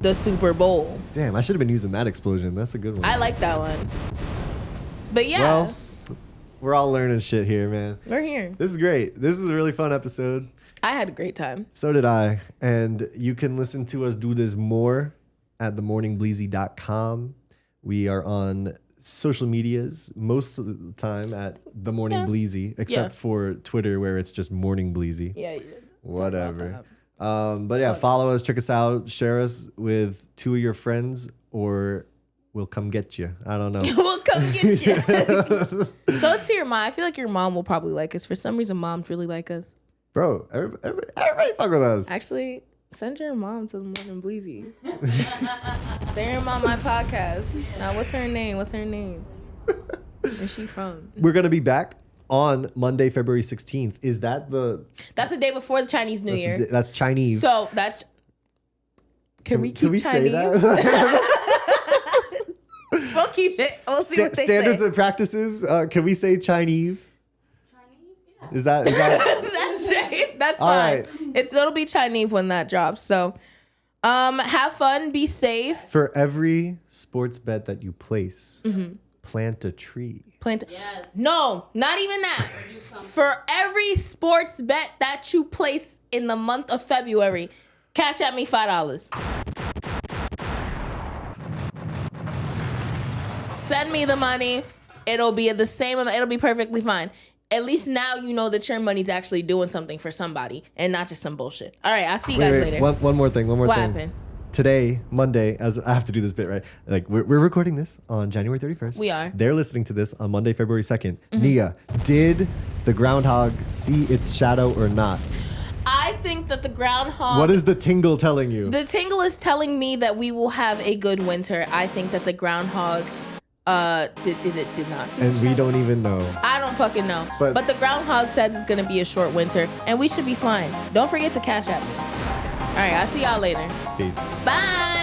S2: the Super Bowl?
S1: Damn, I should have been using that explosion. That's a good one.
S2: I like that one. But yeah.
S1: Well, we're all learning shit here, man.
S2: We're here.
S1: This is great. This is a really fun episode.
S2: I had a great time.
S1: So did I. And you can listen to us do this more at themorningbleezy.com. We are on social medias most of the time at The Morning Bleezy, except for Twitter where it's just Morning Bleezy.
S2: Yeah.
S1: Whatever. But yeah, follow us, check us out, share us with 2 of your friends, or we'll come get you. I don't know.
S2: We'll come get you. So it's to your mom. I feel like your mom will probably like us. For some reason, moms really like us.
S1: Bro, everybody fuck with us.
S2: Actually, send your mom to the Morning Bleezy. Send your mom my podcast. Now, what's her name? Where's she from?
S1: We're going to be back on Monday, February 16th. Is that
S2: That's the day before the Chinese New Year.
S1: That's Chinese.
S2: So that's... Can we keep Chinese?
S1: Say that?
S2: We'll keep it. We'll see what they
S1: Standards
S2: say.
S1: and practices. Can we say Chinese?
S3: Yeah.
S1: Is that
S2: That's right. That's
S1: all
S2: fine.
S1: right.
S2: It'll be Chinese when that drops. So, have fun. Be safe.
S1: For every sports bet that you place, plant a tree.
S3: Yes.
S2: No, not even that. For every sports bet that you place in the month of February, cash at me $5. Send me the money. It'll be the same amount. It'll be perfectly fine. At least now you know that your money's actually doing something for somebody and not just some bullshit. All right, I'll see you guys later.
S1: One more thing.
S2: What happened?
S1: Today, Monday, as I have to do this bit, right? Like we're recording this on January 31st.
S2: We are.
S1: They're listening to this on Monday, February 2nd. Nia, did the groundhog see its shadow or not?
S2: I think that the groundhog...
S1: What is the tingle telling you?
S2: The tingle is telling me that we will have a good winter. I think that the groundhog... did not see
S1: And
S2: the
S1: we
S2: shadow.
S1: don't even know.
S2: I don't fucking know.
S1: But
S2: the groundhog says it's going to be a short winter, and we should be fine. Don't forget to cash at me. All right, I'll see y'all later.
S1: Peace.
S2: Bye.